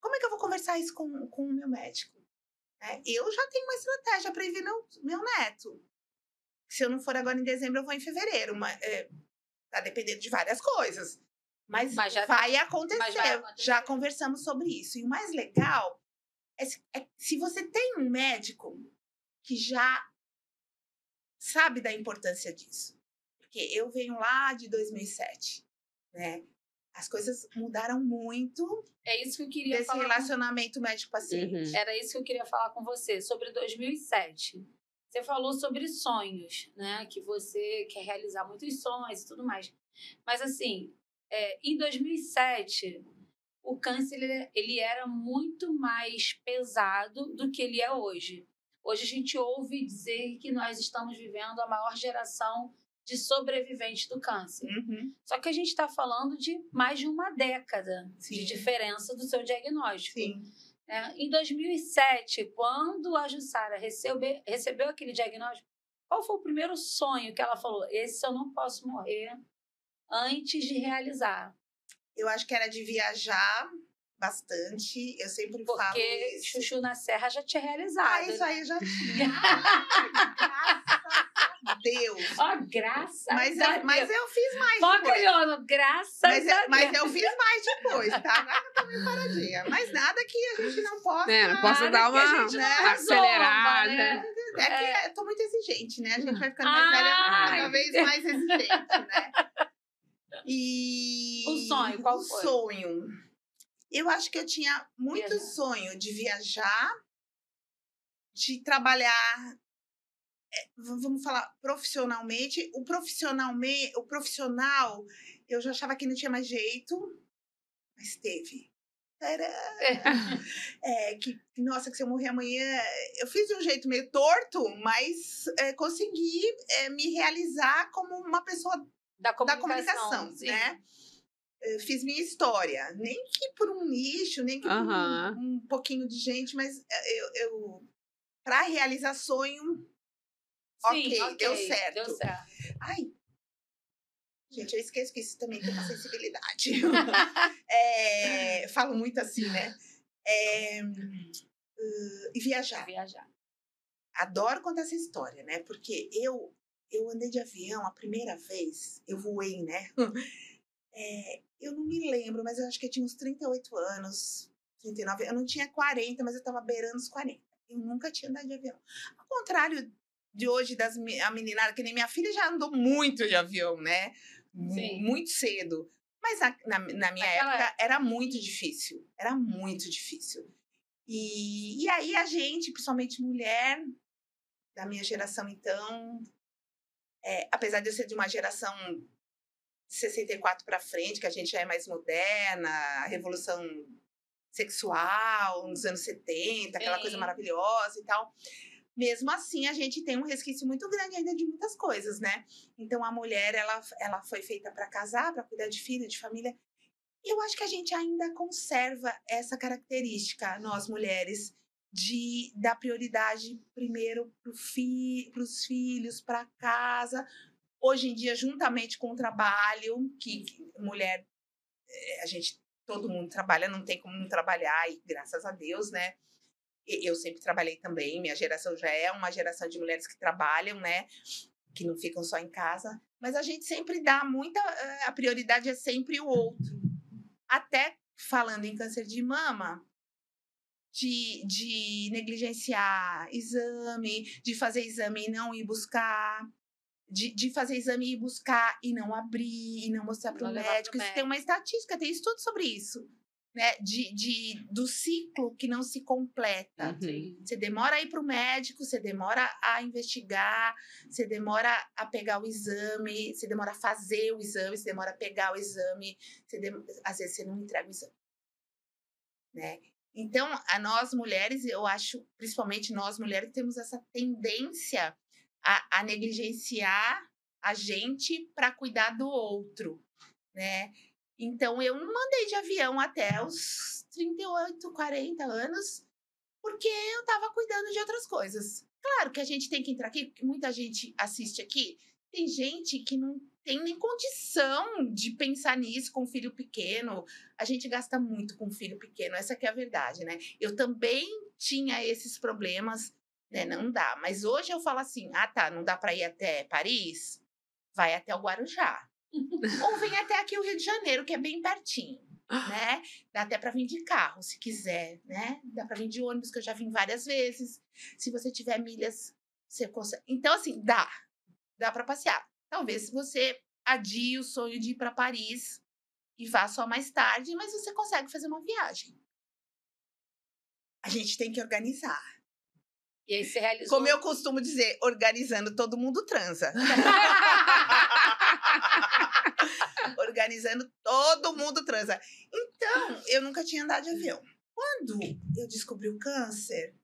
Como é que eu vou conversar isso com o meu médico? Eu já tenho uma estratégia para ir ver meu neto. Se eu não for agora em dezembro, eu vou em fevereiro. Tá dependendo de várias coisas. Mas vai acontecer. Já conversamos sobre isso. E o mais legal é se você tem um médico que já sabe da importância disso. Porque eu venho lá de 2007, né? As coisas mudaram muito. É isso que eu queria desse falar. Relacionamento médico-paciente. Uhum. Era isso que eu queria falar com você, sobre 2007. Você falou sobre sonhos, né? Que você quer realizar muitos sonhos e tudo mais. Mas, assim, em 2007, o câncer ele era muito mais pesado do que ele é hoje. Hoje a gente ouve dizer que nós estamos vivendo a maior geração de sobreviventes do câncer. Uhum. Só que a gente está falando de mais de uma década de diferença do seu diagnóstico. Sim. Em 2007, quando a Jussara recebeu aquele diagnóstico, qual foi o primeiro sonho que ela falou? Esse eu não posso morrer antes de realizar. Eu acho que era de viajar bastante. Eu sempre falo isso. Porque Chuchu na Serra já tinha realizado. Isso aí eu já tinha. Graças a Deus. Graças a Deus. Mas eu fiz mais depois. Graças a Deus. Mas eu fiz mais depois, tá? Agora eu tô meio paradinha. Mas nada que a gente não possa... não posso dar uma acelerada. Né? É que eu tô muito exigente, né? A gente vai ficando mais velha, cada vez mais exigente, né? E o sonho, qual foi? O sonho. Eu acho que eu tinha muito sonho de viajar, de trabalhar, vamos falar profissionalmente. O profissional, eu já achava que não tinha mais jeito, mas teve. Nossa, que se eu morrer amanhã... Eu fiz de um jeito meio torto, mas consegui me realizar como uma pessoa da comunicação, né? Fiz minha história. Nem que por um nicho, nem que por um pouquinho de gente, mas eu para realizar sonho, sim, ok, deu certo. Deu certo. Ai, gente, eu esqueço que isso também tem uma sensibilidade. Falo muito assim, né? E viajar. Adoro contar essa história, né? Porque eu andei de avião a primeira vez, eu voei, né? Eu não me lembro, mas eu acho que eu tinha uns 38 anos, 39. Eu não tinha 40, mas eu estava beirando os 40. Eu nunca tinha andado de avião. Ao contrário de hoje, a meninada, que nem minha filha já andou muito de avião, né? Sim. Muito cedo. Mas na minha época era muito difícil. Era muito difícil. E aí a gente, principalmente mulher, da minha geração, então, apesar de eu ser de uma geração 64 para frente, que a gente já é mais moderna, a revolução sexual nos anos 70, aquela coisa maravilhosa e tal. Mesmo assim, a gente tem um resquício muito grande ainda de muitas coisas, né? Então, a mulher, ela foi feita para casar, para cuidar de filho, de família. E eu acho que a gente ainda conserva essa característica, nós mulheres, de dar prioridade primeiro para os filhos, para casa. Hoje em dia, juntamente com o trabalho, que mulher, todo mundo trabalha, não tem como não trabalhar, e graças a Deus, né? Eu sempre trabalhei também, minha geração já é uma geração de mulheres que trabalham, né? Que não ficam só em casa. Mas a gente sempre dá a prioridade é sempre o outro. Até falando em câncer de mama, de negligenciar exame, de fazer exame e não ir buscar, de fazer exame e ir buscar e não abrir, e não mostrar para o médico. Isso tem uma estatística, tem estudo sobre isso, né? Do ciclo que não se completa. Você demora a ir para o médico, você demora a investigar, você demora a pegar o exame, você demora a fazer o exame, você demora a pegar o exame, às vezes você não entrega o exame, né? Então, nós mulheres, eu acho, principalmente nós mulheres, temos essa tendência a negligenciar a gente para cuidar do outro, né? Então, eu não andei de avião até os 38, 40 anos, porque eu estava cuidando de outras coisas. Claro que a gente tem que entrar aqui, porque muita gente assiste aqui, tem gente que não tem nem condição de pensar nisso com filho pequeno. A gente gasta muito com filho pequeno, essa que é a verdade, né? Eu também tinha esses problemas, né? Não dá. Mas hoje eu falo assim, não dá para ir até Paris? Vai até o Guarujá. Ou vem até aqui o Rio de Janeiro, que é bem pertinho, né? Dá até para vir de carro, se quiser, né? Dá para vir de ônibus, que eu já vim várias vezes. Se você tiver milhas, você consegue. Então, assim, dá para passear. Talvez você adie o sonho de ir para Paris e vá só mais tarde, mas você consegue fazer uma viagem. A gente tem que organizar. E aí você realizou... Como eu costumo dizer, organizando, todo mundo transa. Organizando, todo mundo transa. Então, eu nunca tinha andado de avião. Quando eu descobri o câncer,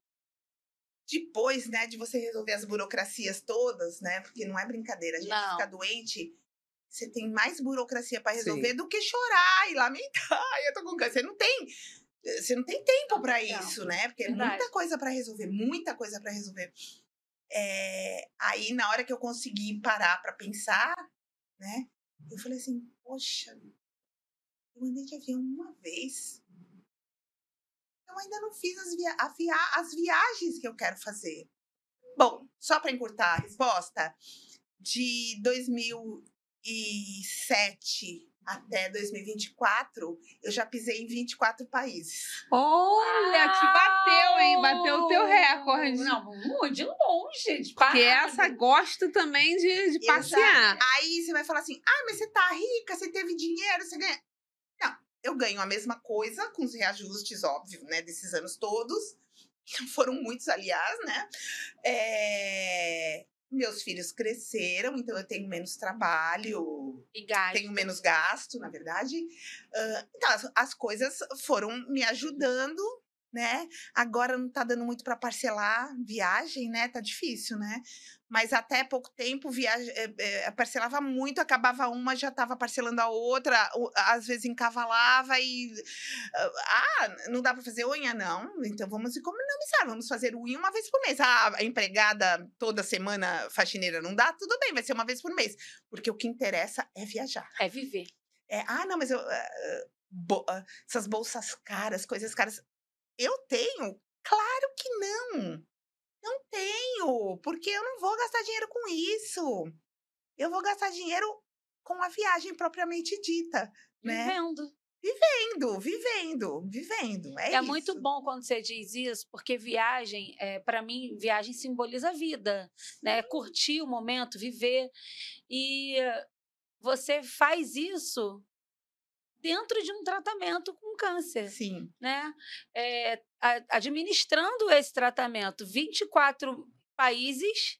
depois, né, de você resolver as burocracias todas, né, porque não é brincadeira, a gente fica doente, você tem mais burocracia para resolver do que chorar e lamentar. Eu tô com câncer. Você não tem tempo para isso, né? Porque é muita coisa para resolver, muita coisa para resolver. Aí, na hora que eu consegui parar para pensar, né? Eu falei assim, poxa, eu andei de avião uma vez. Eu ainda não fiz as viagens que eu quero fazer. Bom, só para encurtar a resposta, de 2007 até 2024, eu já pisei em 24 países. Olha, que bateu, hein? Bateu o teu recorde. Não, muito de longe, de Porque essa gosta também de passear. Aí você vai falar assim, mas você tá rica, você teve dinheiro, você ganha... Não, eu ganho a mesma coisa, com os reajustes, óbvio, né, desses anos todos. Foram muitos, aliás, né? Meus filhos cresceram, então eu tenho menos trabalho, tenho menos gasto, na verdade. Então, as coisas foram me ajudando, né? Agora não tá dando muito para parcelar viagem, né? Tá difícil, né? Mas até pouco tempo parcelava muito, acabava uma, já estava parcelando a outra, às vezes encavalava e... não dá para fazer unha? Não. Então vamos economizar, vamos fazer unha uma vez por mês. A empregada toda semana faxineira não dá? Tudo bem, vai ser uma vez por mês. Porque o que interessa é viajar. É viver. Não, mas essas bolsas caras, coisas caras... Eu tenho? Claro que não. Não tenho, porque eu não vou gastar dinheiro com isso. Eu vou gastar dinheiro com a viagem propriamente dita, né? Vivendo. É isso. Muito bom quando você diz isso, porque viagem, para mim, viagem simboliza a vida, né? Curtir o momento, viver. E você faz isso dentro de um tratamento com câncer. Sim. Né? Administrando esse tratamento, 24 países.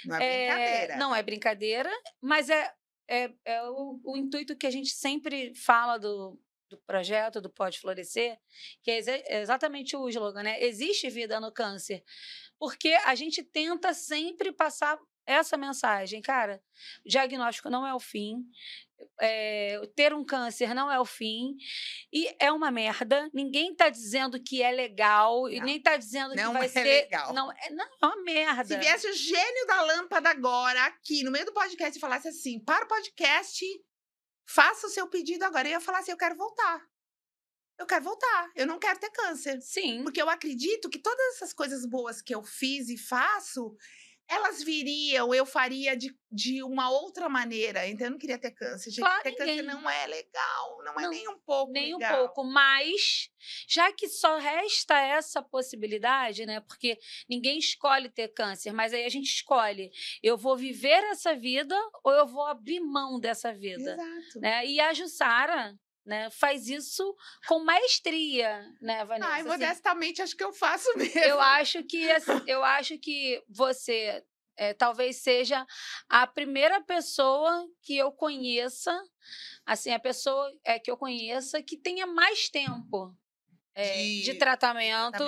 Não é brincadeira. Não é brincadeira, mas é o intuito que a gente sempre fala do projeto, do Pode Florescer, que é exatamente o slogan, né? Existe vida no câncer. Porque a gente tenta sempre passar essa mensagem. Cara, o diagnóstico não é o fim. Ter um câncer não é o fim, e é uma merda. Ninguém tá dizendo que é legal, e nem tá dizendo que vai ser legal. Não, é uma merda. Se viesse o gênio da lâmpada agora aqui no meio do podcast e falasse assim: para o podcast, faça o seu pedido agora, eu ia falar assim: eu quero voltar, eu não quero ter câncer. Sim. Porque eu acredito que todas essas coisas boas que eu fiz e faço, elas viriam, eu faria de uma outra maneira. Então, eu não queria ter câncer. Gente, Claro, ter câncer não é legal. Não é nem um pouco nem legal. um pouco. Mas, já que só resta essa possibilidade, né? Porque ninguém escolhe ter câncer, mas aí a gente escolhe. Eu vou viver essa vida ou eu vou abrir mão dessa vida? Exato. Né? E a Jussara, né, faz isso com maestria, né, Vanessa? Modestamente, acho que eu faço mesmo. Eu acho que você talvez seja a primeira pessoa que eu conheça, assim, a pessoa que eu conheça que tenha mais tempo de tratamento,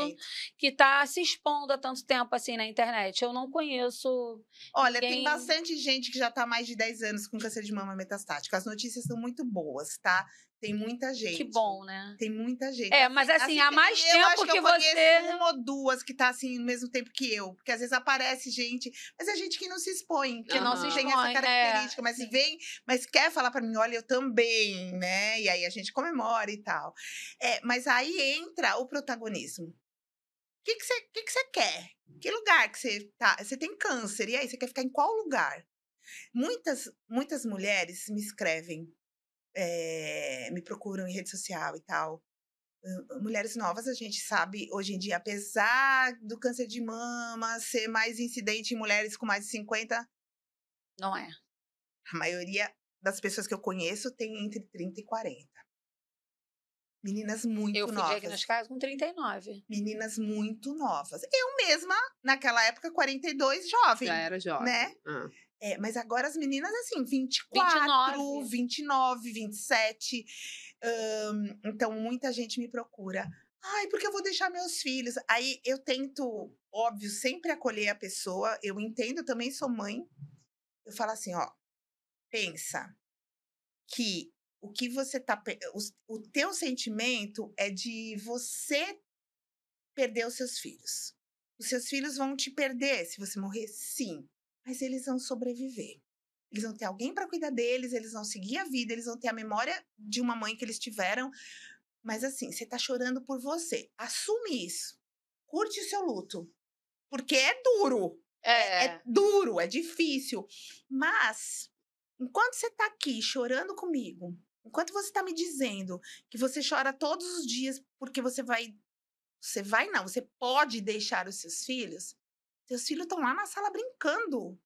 que está se expondo há tanto tempo assim na internet. Eu não conheço. Olha, tem bastante gente que já está há mais de 10 anos com câncer de mama metastático. As notícias são muito boas, tá? Tem muita gente. Que bom, né? Tem muita gente. Mas assim, há mais tempo eu acho que eu você... uma ou duas que tá assim no mesmo tempo que eu. Porque às vezes aparece gente, mas é gente que não se expõe. Que não se expõe, tem essa característica. Mas vem, mas quer falar para mim, olha, eu também, né? E aí a gente comemora e tal. Mas aí entra o protagonismo. O que você quer? Que lugar que você tá? Você tem câncer, e aí você quer ficar em qual lugar? Muitas mulheres me escrevem, me procuram em rede social e tal. Mulheres novas, a gente sabe, hoje em dia, apesar do câncer de mama ser mais incidente em mulheres com mais de 50... Não é. A maioria das pessoas que eu conheço tem entre 30 e 40. Meninas muito novas. Eu fui diagnosticada com 39. Meninas muito novas. Eu mesma, naquela época, 42, jovem. Já era jovem. Né? Mas agora as meninas, assim, 24, 29, 27. Então, muita gente me procura. Ai, porque eu vou deixar meus filhos? Aí eu tento, óbvio, sempre acolher a pessoa. Eu entendo, eu também sou mãe. Eu falo assim, ó, pensa que o que você tá... O teu sentimento é de você perder os seus filhos. Os seus filhos vão te perder se você morrer, sim. Mas eles vão sobreviver. Eles vão ter alguém para cuidar deles, eles vão seguir a vida, eles vão ter a memória de uma mãe que eles tiveram. Mas assim, você tá chorando por você. Assume isso. Curte o seu luto. Porque é duro. É duro, é difícil. Mas, enquanto você tá aqui chorando comigo, Enquanto você está me dizendo que você chora todos os dias porque você não, você pode deixar os seus filhos estão lá na sala brincando.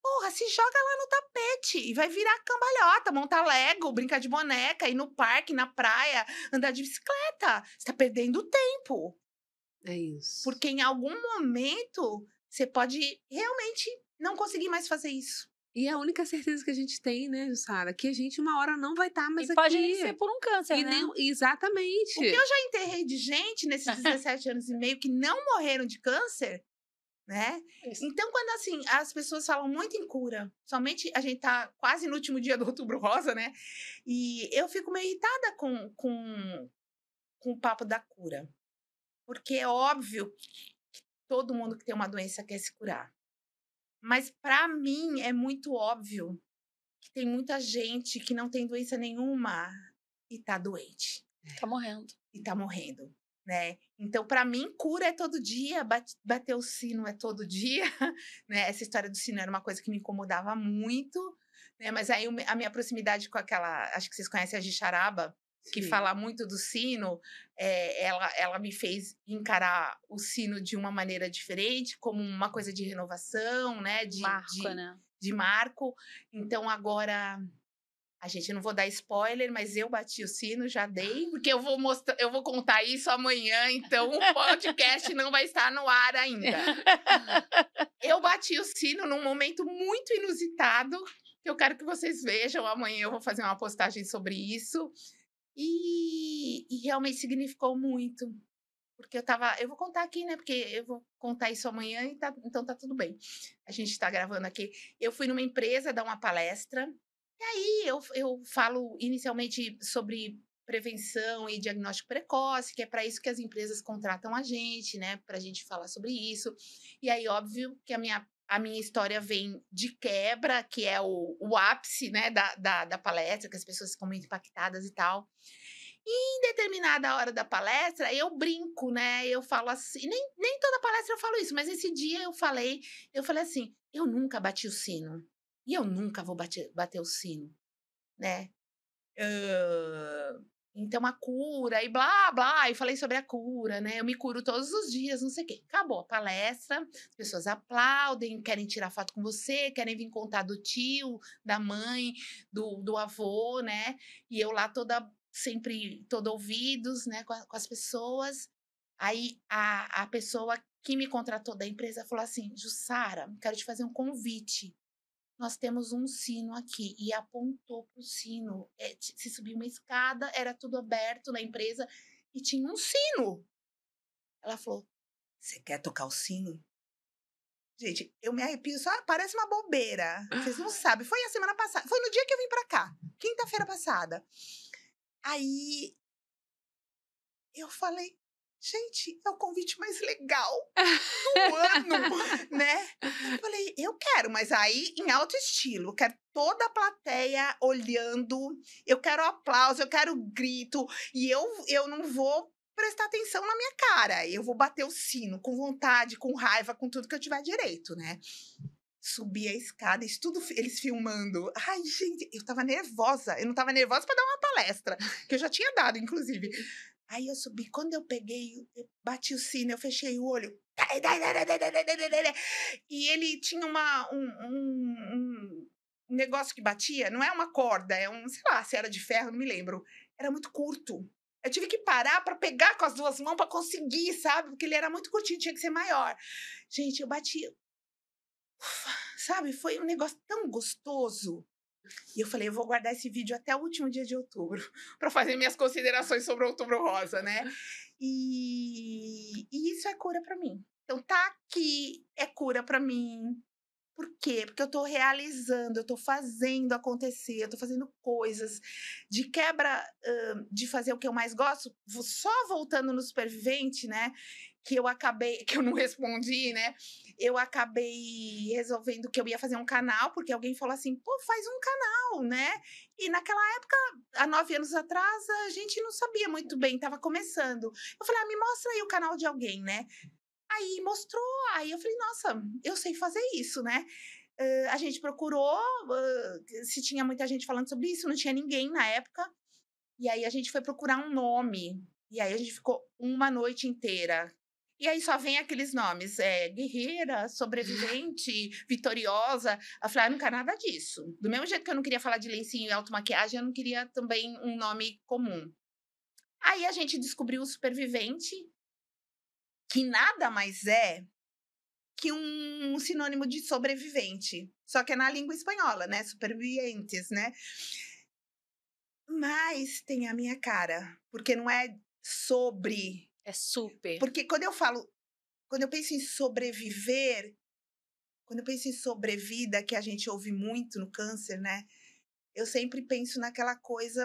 Porra, se joga lá no tapete e vai virar cambalhota, montar Lego, brincar de boneca, ir no parque, na praia, andar de bicicleta. Você tá perdendo tempo. É isso. Porque em algum momento você pode realmente não conseguir mais fazer isso. E a única certeza que a gente tem, né, Jussara, que a gente uma hora não vai estar mais E aqui. pode nem ser por um câncer, E né? Exatamente. O que eu já enterrei de gente nesses 17 anos e meio que não morreram de câncer, né? Isso. Então, quando assim, as pessoas falam muito em cura, somente a gente tá quase no último dia do Outubro Rosa, né? E eu fico meio irritada com o papo da cura. Porque é óbvio que todo mundo que tem uma doença quer se curar. Mas para mim é muito óbvio que tem muita gente que não tem doença nenhuma e tá doente. Tá morrendo. E tá morrendo, né? Então, para mim, cura é todo dia, bater o sino é todo dia, né? Essa história do sino era uma coisa que me incomodava muito, né? Mas aí a minha proximidade com aquela, acho que vocês conhecem a Gixaraba, que Sim. fala muito do sino, ela me fez encarar o sino de uma maneira diferente, como uma coisa de renovação, né? Né? De marco. Então, agora, a gente não vou dar spoiler, mas eu bati o sino, já dei, porque eu vou contar isso amanhã, então o podcast não vai estar no ar ainda. Eu bati o sino num momento muito inusitado, que eu quero que vocês vejam. Amanhã eu vou fazer uma postagem sobre isso. E realmente significou muito. Porque eu vou contar aqui, né? Porque eu vou contar isso amanhã, então tá tudo bem. A gente tá gravando aqui. Eu fui numa empresa dar uma palestra, e aí eu falo inicialmente sobre prevenção e diagnóstico precoce, que é para isso que as empresas contratam a gente, né? Para a gente falar sobre isso. E aí, óbvio que a minha história vem de quebra, que é o ápice, né, da palestra, que as pessoas ficam muito impactadas e tal. E em determinada hora da palestra, eu brinco, né? Eu falo assim, nem toda palestra eu falo isso, mas esse dia eu falei assim, eu nunca bati o sino. E eu nunca vou bater o sino, né? Então a cura e blá, blá, e falei sobre a cura, né? Eu me curo todos os dias, não sei o quê. Acabou a palestra, as pessoas aplaudem, querem tirar foto com você, querem vir contar do tio, da mãe, do avô, né? E eu lá sempre toda ouvidos, né, com as pessoas. Aí a pessoa que me contratou da empresa falou assim: Jussara, quero te fazer um convite. Nós temos um sino aqui, e apontou para o sino. Se subia uma escada, era tudo aberto na empresa e tinha um sino. Ela falou: você quer tocar o sino? Gente, eu me arrepio, só parece uma bobeira. Vocês não sabem. Foi a semana passada, foi no dia que eu vim para cá, quinta-feira passada. Aí eu falei: gente, é o convite mais legal do ano, né? Eu falei, eu quero, mas aí em alto estilo. Eu quero toda a plateia olhando, eu quero aplauso, eu quero grito, e eu não vou prestar atenção na minha cara. Eu vou bater o sino com vontade, com raiva, com tudo que eu tiver direito, né? Subi a escada, isso tudo eles filmando. Ai, gente, eu tava nervosa. Eu não tava nervosa para dar uma palestra, que eu já tinha dado, inclusive. Aí eu subi, quando eu peguei, eu bati o sino, eu fechei o olho. E ele tinha um negócio que batia, não é uma corda, é sei lá, se era de ferro, não me lembro. Era muito curto. Eu tive que parar para pegar com as duas mãos para conseguir, sabe? Porque ele era muito curtinho, tinha que ser maior. Gente, eu bati. Sabe? Foi um negócio tão gostoso. E eu falei, eu vou guardar esse vídeo até o último dia de outubro, para fazer minhas considerações sobre o Outubro Rosa, né? E isso é cura para mim. Então, tá aqui é cura para mim. Por quê? Porque eu tô realizando, eu tô fazendo acontecer, eu tô fazendo coisas de quebra, de fazer o que eu mais gosto. Só voltando no Supervivente, né? Que eu não respondi, né? Eu acabei resolvendo que eu ia fazer um canal, porque alguém falou assim, pô, faz um canal, né? E naquela época, há 9 anos atrás, a gente não sabia muito bem, tava começando. Eu falei, me mostra aí o canal de alguém, né? Aí mostrou, aí eu falei, nossa, eu sei fazer isso, né? a gente procurou se tinha muita gente falando sobre isso, não tinha ninguém na época. E aí a gente foi procurar um nome. E aí a gente ficou uma noite inteira. E aí só vem aqueles nomes, guerreira, sobrevivente, vitoriosa. Eu falei, não quero nada disso. Do mesmo jeito que eu não queria falar de lencinho e automaquiagem, eu não queria também um nome comum. Aí a gente descobriu o supervivente, que nada mais é que um sinônimo de sobrevivente. Só que é na língua espanhola, né? Supervivientes, né? Mas tem a minha cara, porque não é sobre. É super. Porque quando eu penso em sobreviver, quando eu penso em sobrevida, que a gente ouve muito no câncer, né? Eu sempre penso naquela coisa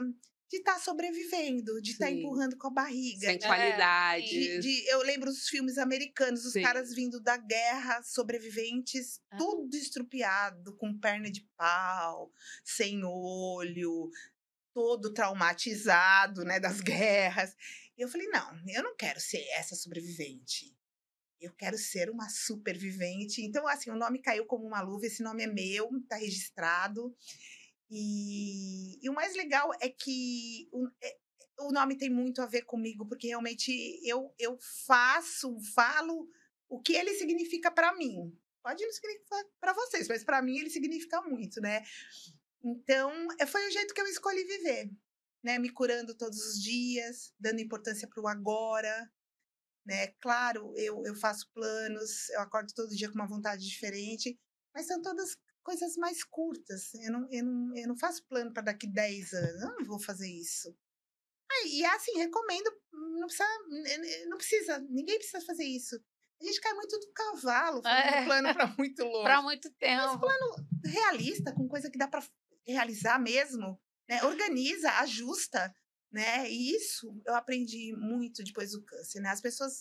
de estar sobrevivendo, de estar empurrando com a barriga. Sensualidade. Eu lembro os filmes americanos, os caras vindo da guerra, sobreviventes, tudo estrupiado, com perna de pau, sem olho, todo traumatizado, né, das guerras. E eu falei, não, eu não quero ser essa sobrevivente. Eu quero ser uma supervivente. Então, assim, o nome caiu como uma luva, esse nome é meu, está registrado. E o mais legal é que o nome tem muito a ver comigo, porque realmente eu falo o que ele significa para mim. Pode não significar para vocês, mas para mim ele significa muito, né? Então, foi o jeito que eu escolhi viver, né? Me curando todos os dias, dando importância para o agora, né? Claro, eu faço planos, eu acordo todo dia com uma vontade diferente, mas são todas coisas mais curtas. Eu não faço plano para daqui 10 anos, eu não vou fazer isso. E assim, recomendo, não precisa, ninguém precisa fazer isso. A gente cai muito do cavalo, fazendo plano para muito longe. Para muito tempo. Mas plano realista, com coisa que dá para realizar mesmo, né? Organiza, ajusta, né? E isso eu aprendi muito depois do câncer, né? As pessoas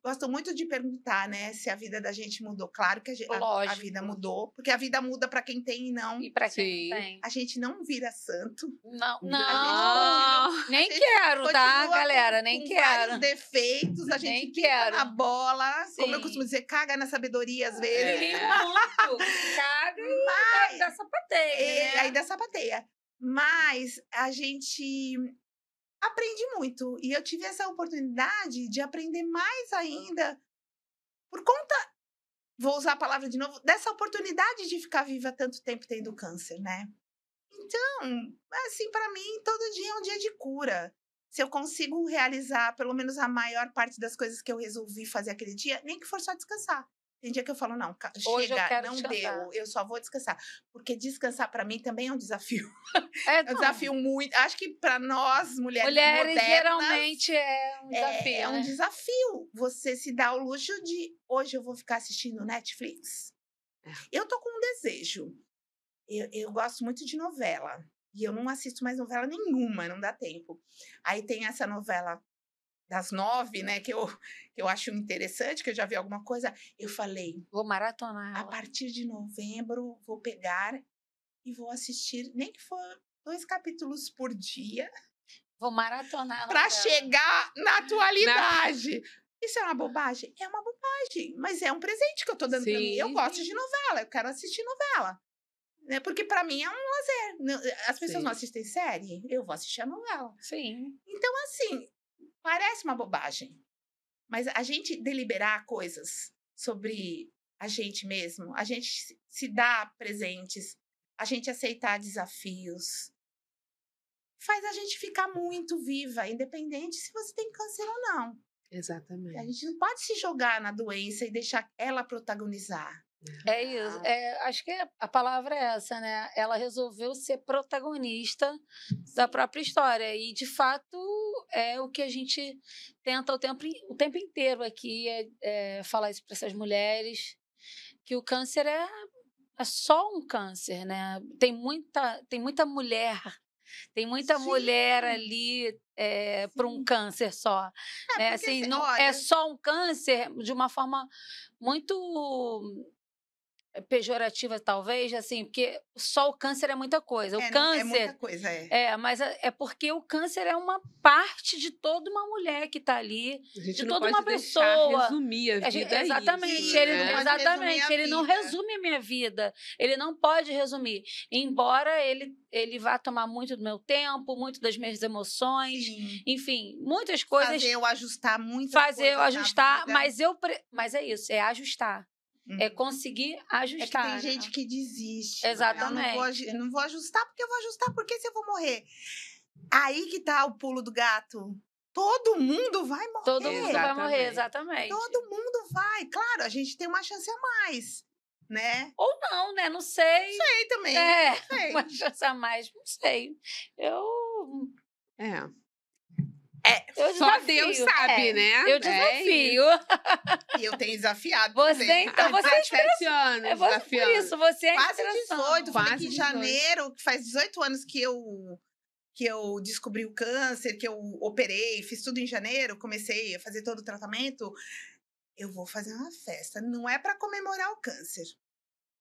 gostam muito de perguntar, né, se a vida da gente mudou. Claro que a vida mudou, porque a vida muda para quem tem e não. E para quem não tem. A gente não vira santo. Não. Nem quero, tá, galera? Nem com quero. Vários defeitos, a gente fica na bola, Sim. como eu costumo dizer, caga na sabedoria às vezes. Muito. Caga e dá sapateia, né? Aí dá sapateia. Mas a gente aprende muito. E eu tive essa oportunidade de aprender mais ainda por conta, vou usar a palavra de novo, dessa oportunidade de ficar viva tanto tempo tendo câncer, né? Então, assim, para mim, todo dia é um dia de cura. Se eu consigo realizar pelo menos a maior parte das coisas que eu resolvi fazer aquele dia, nem que for só descansar. Tem dia que eu falo, não, chega, não deu, eu só vou descansar. Porque descansar para mim também é um desafio. É um desafio muito. Acho que para nós, mulheres modernas, geralmente é um desafio. É um desafio você se dar o luxo de hoje eu vou ficar assistindo Netflix. Eu tô com um desejo. Eu gosto muito de novela. E eu não assisto mais novela nenhuma, não dá tempo. Aí tem essa novela das 9, né, que eu acho interessante, que eu já vi alguma coisa. Eu falei, vou maratonar. A partir de novembro, vou pegar e vou assistir, nem que for 2 capítulos por dia. Vou maratonar. Para chegar na atualidade. Isso é uma bobagem? É uma bobagem, mas é um presente que eu tô dando para mim. Eu gosto de novela, eu quero assistir novela. Né? Porque para mim é um lazer. As pessoas não assistem série, eu vou assistir a novela. Sim. Então, assim, parece uma bobagem. Mas a gente deliberar coisas sobre a gente mesmo, a gente se dar presentes, a gente aceitar desafios, faz a gente ficar muito viva, independente se você tem câncer ou não. Exatamente. A gente não pode se jogar na doença e deixar ela protagonizar. É isso. Acho que a palavra é essa, né? Ela resolveu ser protagonista da própria história. E, de fato, é o que a gente tenta o tempo inteiro aqui, falar isso para essas mulheres, que o câncer é só um câncer, né? Tem muita mulher. Tem muita mulher ali para um câncer só. Né? Assim, não, é só um câncer de uma forma muito pejorativa, talvez, assim, porque só o câncer é muita coisa. O É câncer... muita coisa, mas é porque o câncer é uma parte de toda uma mulher que está ali, A gente de não toda pode uma deixar pessoa. resumir a vida Exatamente, isso, ele, né? exatamente, ele não vida. resume a minha vida. Ele não pode resumir. Embora ele vá tomar muito do meu tempo, muito das minhas emoções, Sim. enfim, muitas coisas. Fazer eu ajustar muitas Fazer coisas eu na ajustar, vida. mas é isso, é ajustar. É conseguir É que ajustar. tem gente que desiste. Exatamente. Eu não vou ajustar porque eu vou ajustar porque se eu vou morrer. Aí que tá o pulo do gato. Todo mundo vai morrer. Todo mundo vai morrer, exatamente. Todo mundo vai. Claro, a gente tem uma chance a mais, né? Ou não, né? Não sei. Sei também. Sei. Uma chance a mais, não sei. Eu Só desafio. Deus sabe, né? Eu desafio. E eu tenho desafiado. Você, também. então, você 17 anos é por desafiando. isso, você é Quase inspiração. 18. Falei que em 18. janeiro, que faz 18 anos que eu descobri o câncer, que eu operei, fiz tudo em janeiro, comecei a fazer todo o tratamento. Eu vou fazer uma festa. Não é para comemorar o câncer.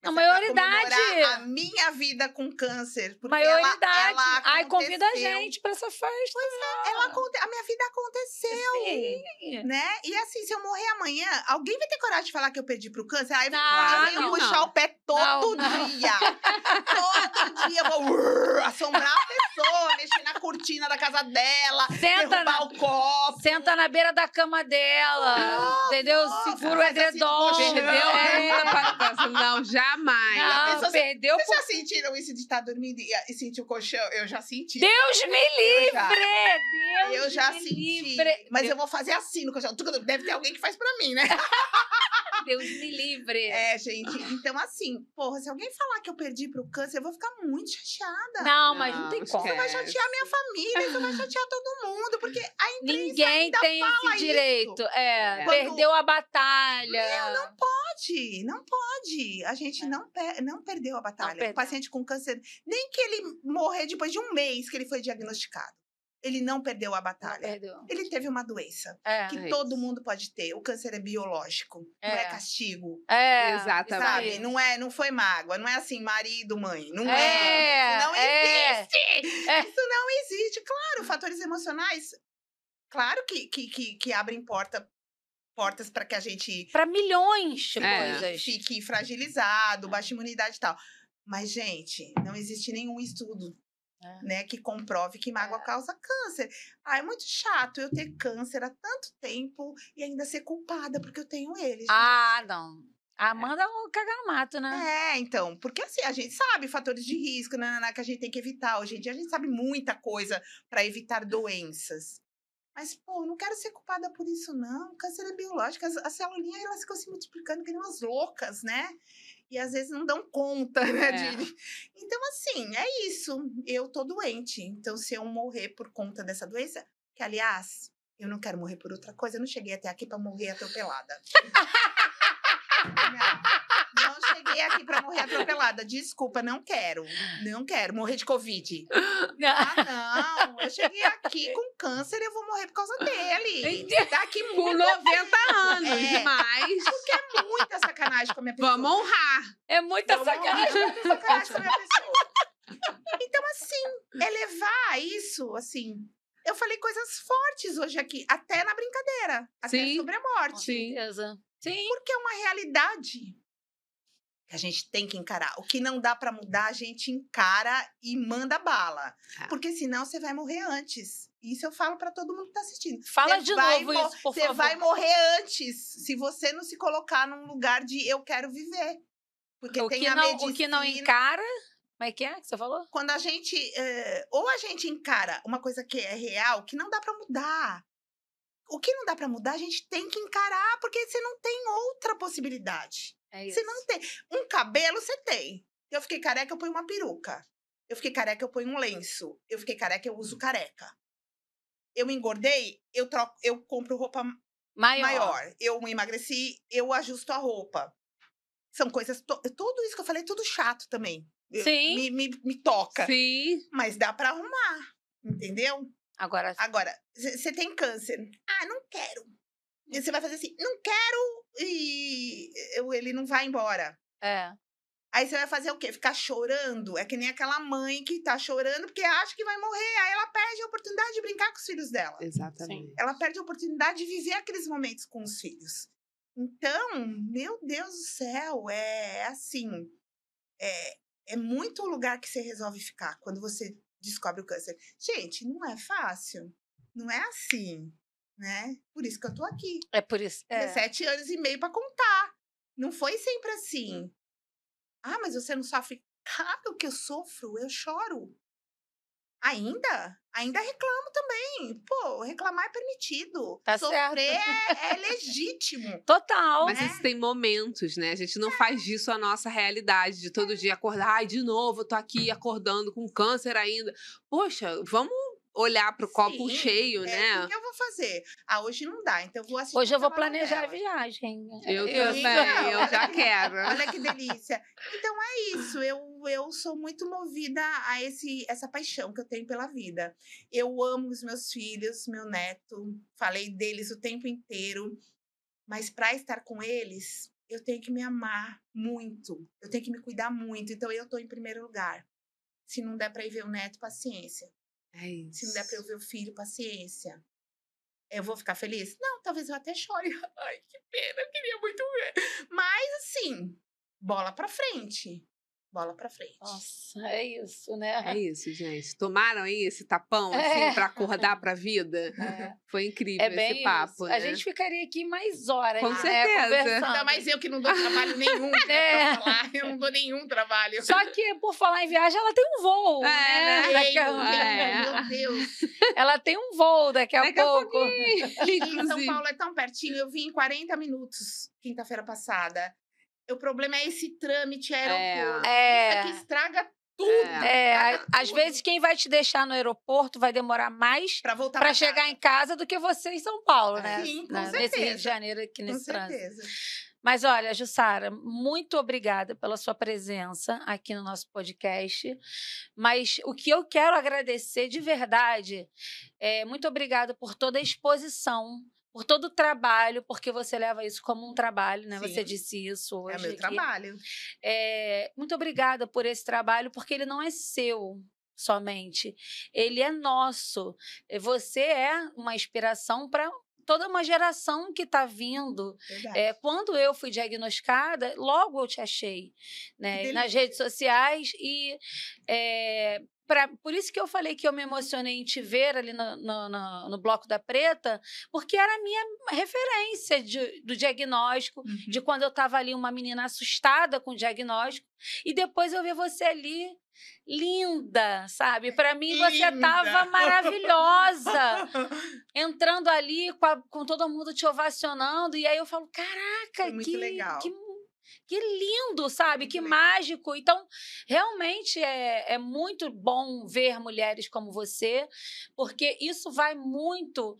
A mas é pra maioridade. comemorar a minha vida com câncer. Porque Maioridade. ela Ai, convida a aconteceu. gente pra essa festa. A minha vida aconteceu. Sim. Né? E assim, se eu morrer amanhã, alguém vai ter coragem de falar que eu perdi pro câncer? Aí Não, eu não, puxar não. o pé todo dia. Todo dia eu vou assombrar a pessoa, mexer na cortina da casa dela, derrubar o copo. Senta na beira da cama dela, entendeu? Segura o faz assim, edredom. colchão. Perdeu a vida para não, jamais. Não, pessoa- perdeu. Vocês já sentiram isso de estar dormindo e sentir o colchão? Eu já senti. Deus me livre! Eu já me senti. livre. Mas eu vou fazer assim no colchão. Deve ter alguém que faz pra mim, né? Deus me livre. Gente. Então, assim, porra, se alguém falar que eu perdi pro câncer, eu vou ficar muito chateada. Não, mas não tem como. Isso vai chatear minha família, isso vai chatear todo mundo, porque a imprensa Ninguém ainda tem fala esse direito. Quando- Perdeu a batalha. Não pode. A gente não perdeu a batalha. perdeu. O paciente com câncer, nem que ele morrer depois de um mês que ele foi diagnosticado, ele não perdeu a Não batalha. perdeu. Ele teve uma doença que É todo isso. mundo pode ter. O câncer é biológico, não é castigo. Exatamente. Sabe? Não foi mágoa, não é assim, marido, mãe. Não É, Isso não é. existe. Isso não existe. Claro, fatores emocionais, claro que abrem portas para que a gente Para milhões de É. coisas. fique fragilizado, baixa imunidade e tal. Mas, gente, não existe nenhum estudo, né, que comprove que mágoa causa câncer. É muito chato eu ter câncer há tanto tempo e ainda ser culpada porque eu tenho ele. gente. Não. A Amanda caga no mato, né? Então, porque assim, a gente sabe fatores de risco, que a gente tem que evitar. Hoje em dia a gente sabe muita coisa para evitar doenças. Mas, pô, não quero ser culpada por isso, não. O câncer é biológico. As celulinhas, elas ficam se multiplicando que nem umas loucas, né? E às vezes não dão conta, né? Então, assim, é isso. Eu tô doente. Então, se eu morrer por conta dessa doença, que, aliás, eu não quero morrer por outra coisa, eu não cheguei até aqui pra morrer atropelada. Não cheguei aqui pra morrer atropelada. Desculpa, não quero. Não quero morrer de Covid. Não. Eu cheguei aqui com câncer e eu vou morrer por causa dele. Daqui Com 90 anos, mas Porque é muita sacanagem com a minha pessoa. vamos honrar. É muita sacanagem. Sacanagem com a minha pessoa. Então, assim, elevar isso, assim... Eu falei coisas fortes hoje aqui, até na brincadeira. Até Sim. sobre a morte. Sim. Certeza. Sim. Porque é uma realidade que a gente tem que encarar. O que não dá pra mudar, a gente encara e manda bala. Porque senão você vai morrer antes. Isso eu falo pra todo mundo que tá assistindo. Fala Você de vai novo isso, por Você favor. vai morrer antes, se você não se colocar num lugar de eu quero viver. Porque O tem que a não, medicina... o que não encara... Como é que você falou? Quando a gente... ou a gente encara uma coisa que é real, que não dá pra mudar. O que não dá pra mudar, a gente tem que encarar, porque você não tem outra possibilidade. É isso. Você não tem. Um cabelo, você tem. Eu fiquei careca, eu ponho uma peruca. Eu fiquei careca, eu ponho um lenço. Eu fiquei careca, eu uso careca. Eu engordei, eu compro roupa maior. Eu emagreci, eu ajusto a roupa. São coisas... Tudo isso que eu falei, tudo chato também. Sim. Me toca. Sim. Mas dá pra arrumar, entendeu? Agora, Você tem câncer. Não quero. E você vai fazer assim, não quero, e ele não vai embora. Aí você vai fazer o quê? Ficar chorando? É que nem aquela mãe que tá chorando porque acha que vai morrer. Aí ela perde a oportunidade de brincar com os filhos dela. Exatamente. Ela perde a oportunidade de viver aqueles momentos com os filhos. Então, meu Deus do céu, é assim... É muito o lugar que você resolve ficar quando você descobre o câncer. Gente, não é fácil. Não é assim, né? Por isso que eu tô aqui. É por isso. 17 anos e meio para contar. Não foi sempre assim. Ah, mas você não sofre? Claro que eu sofro, eu choro. Ainda reclamo também. Pô, reclamar é permitido. Tá Sofrer é legítimo. Total. Mas isso tem momentos, né? A gente não faz disso a nossa realidade, de todo dia acordar, ai, de novo, eu tô aqui acordando com câncer ainda. Poxa, vamos olhar pro copo cheio, né? O que eu vou fazer? Ah, hoje não dá, então eu vou assistir. Hoje eu vou planejar a viagem. Eu também, eu já quero. Olha que delícia. Então é isso, eu sou muito movida a essa paixão que eu tenho pela vida. Eu amo os meus filhos, meu neto, falei deles o tempo inteiro, mas para estar com eles, eu tenho que me amar muito, eu tenho que me cuidar muito, então eu tô em primeiro lugar. Se não der para ir ver o neto, paciência. É isso. Se não der para eu ver o filho, paciência. Eu vou ficar feliz? Não, talvez eu até chore. Ai, que pena, eu queria muito ver. Mas, assim, bola pra frente. Bola pra frente. Nossa, é isso, né? É isso, gente. Tomaram aí esse tapão, assim, pra acordar pra vida? Foi incrível esse papo, isso. né? A gente ficaria aqui mais horas, Com né? certeza. Conversando. Ainda mais eu que não dou trabalho nenhum. Pra falar. Eu não dou nenhum trabalho. Só que, por falar em viagem, ela tem um voo, né? Meu Deus. Ela tem um voo daqui a pouco. Em São Paulo é tão pertinho. Eu vim em 40 minutos, quinta-feira passada. O problema é esse trâmite aeroporto. Isso aqui estraga tudo. Às vezes quem vai te deixar no aeroporto vai demorar mais pra voltar para chegar em casa do que você em São Paulo, né? Sim, com Nesse certeza. Rio de Janeiro, aqui nesse trânsito. Com certeza. Mas olha, Jussara, muito obrigada pela sua presença aqui no nosso podcast. Mas o que eu quero agradecer de verdade é muito obrigada por toda a exposição, por todo o trabalho, porque você leva isso como um trabalho, né? Sim. Você disse isso hoje. É meu aqui. trabalho. Muito obrigada por esse trabalho, porque ele não é seu somente, ele é nosso. Você é uma inspiração para toda uma geração que está vindo. Quando eu fui diagnosticada, logo eu te achei, né, nas redes sociais e por isso que eu falei que eu me emocionei em te ver ali no Bloco da Preta, porque era a minha referência do diagnóstico, de quando eu estava ali uma menina assustada com o diagnóstico, e depois eu ver você ali linda, sabe? Para mim você estava maravilhosa, entrando ali com todo mundo te ovacionando, e aí eu falo, caraca, muito legal. Que lindo, sabe? Que mágico. Então, realmente é muito bom ver mulheres como você, porque isso vai muito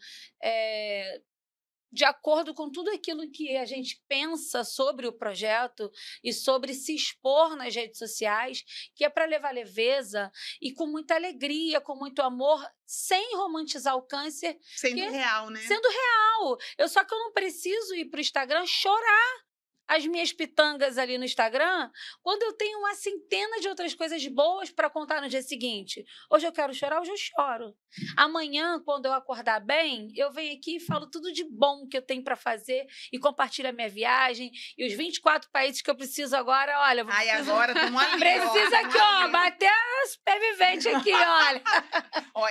de acordo com tudo aquilo que a gente pensa sobre o projeto e sobre se expor nas redes sociais, que é para levar leveza e com muita alegria, com muito amor, sem romantizar o câncer. Sendo real, né? Sendo real. Só que eu não preciso ir para o Instagram chorar as minhas pitangas ali no Instagram, quando eu tenho uma centena de outras coisas boas para contar no dia seguinte. Hoje eu quero chorar, hoje eu choro. Amanhã, quando eu acordar bem, eu venho aqui e falo tudo de bom que eu tenho para fazer e compartilho a minha viagem e os 24 países que eu preciso agora, olha... Agora estamos ali. Precisa aqui, ó, bater a supervivente aqui, olha.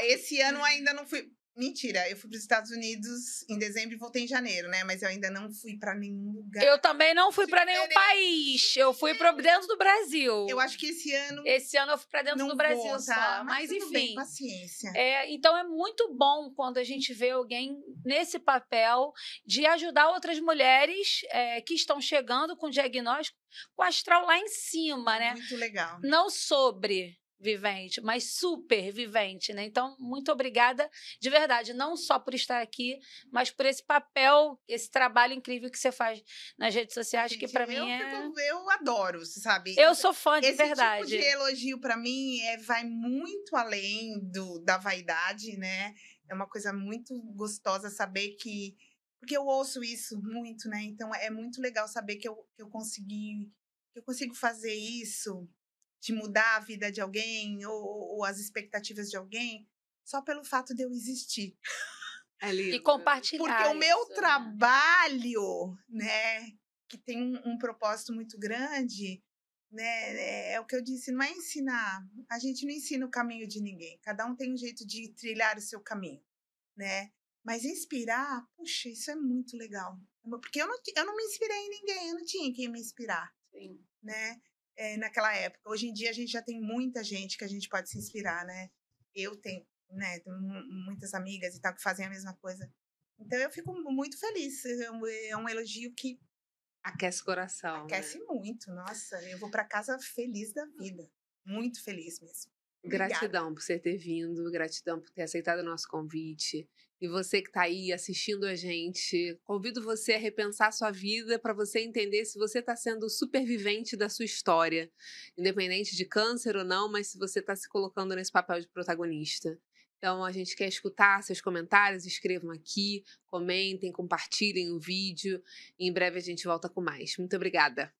Esse ano ainda não fui... Mentira, eu fui para os Estados Unidos em dezembro e voltei em janeiro, né? Mas eu ainda não fui para nenhum lugar. Eu também não fui para nenhum país. Eu fui para dentro do Brasil. Eu acho que esse ano... Esse ano eu fui para dentro do Brasil só. Mas enfim. Bem, paciência. Então é muito bom quando a gente vê alguém nesse papel de ajudar outras mulheres que estão chegando com diagnóstico com o astral lá em cima, né? Muito legal. Não sobre... vivente, mas super vivente, né? Então, muito obrigada de verdade, não só por estar aqui, mas por esse papel, esse trabalho incrível que você faz nas redes sociais, que para mim eu adoro, sabe? Eu sou fã de esse verdade. Esse tipo de elogio para mim vai muito além da vaidade, né? É uma coisa muito gostosa saber que... Porque eu ouço isso muito, né? Então, é muito legal saber que eu consegui que eu consigo fazer isso, de mudar a vida de alguém ou as expectativas de alguém, só pelo fato de eu existir. É lindo. E compartilhar Porque o meu isso, né? trabalho, né, que tem um propósito muito grande, né, é o que eu disse, não é ensinar. A gente não ensina o caminho de ninguém. Cada um tem um jeito de trilhar o seu caminho, né? Mas inspirar, puxa, isso é muito legal. Porque eu não me inspirei em ninguém, eu não tinha quem me inspirar, Sim. né? Naquela época. Hoje em dia a gente já tem muita gente que a gente pode se inspirar, né? Eu tenho, né, tenho muitas amigas e tal que fazem a mesma coisa. Então eu fico muito feliz. É um elogio que Aquece o coração. aquece muito. Nossa, eu vou para casa feliz da vida. Muito feliz mesmo. Obrigada. Gratidão por você ter vindo, gratidão por ter aceitado o nosso convite. E você que está aí assistindo a gente, convido você a repensar a sua vida para você entender se você está sendo supervivente da sua história, independente de câncer ou não, mas se você está se colocando nesse papel de protagonista. Então, a gente quer escutar seus comentários, escrevam aqui, comentem, compartilhem o vídeo. E em breve a gente volta com mais. Muito obrigada.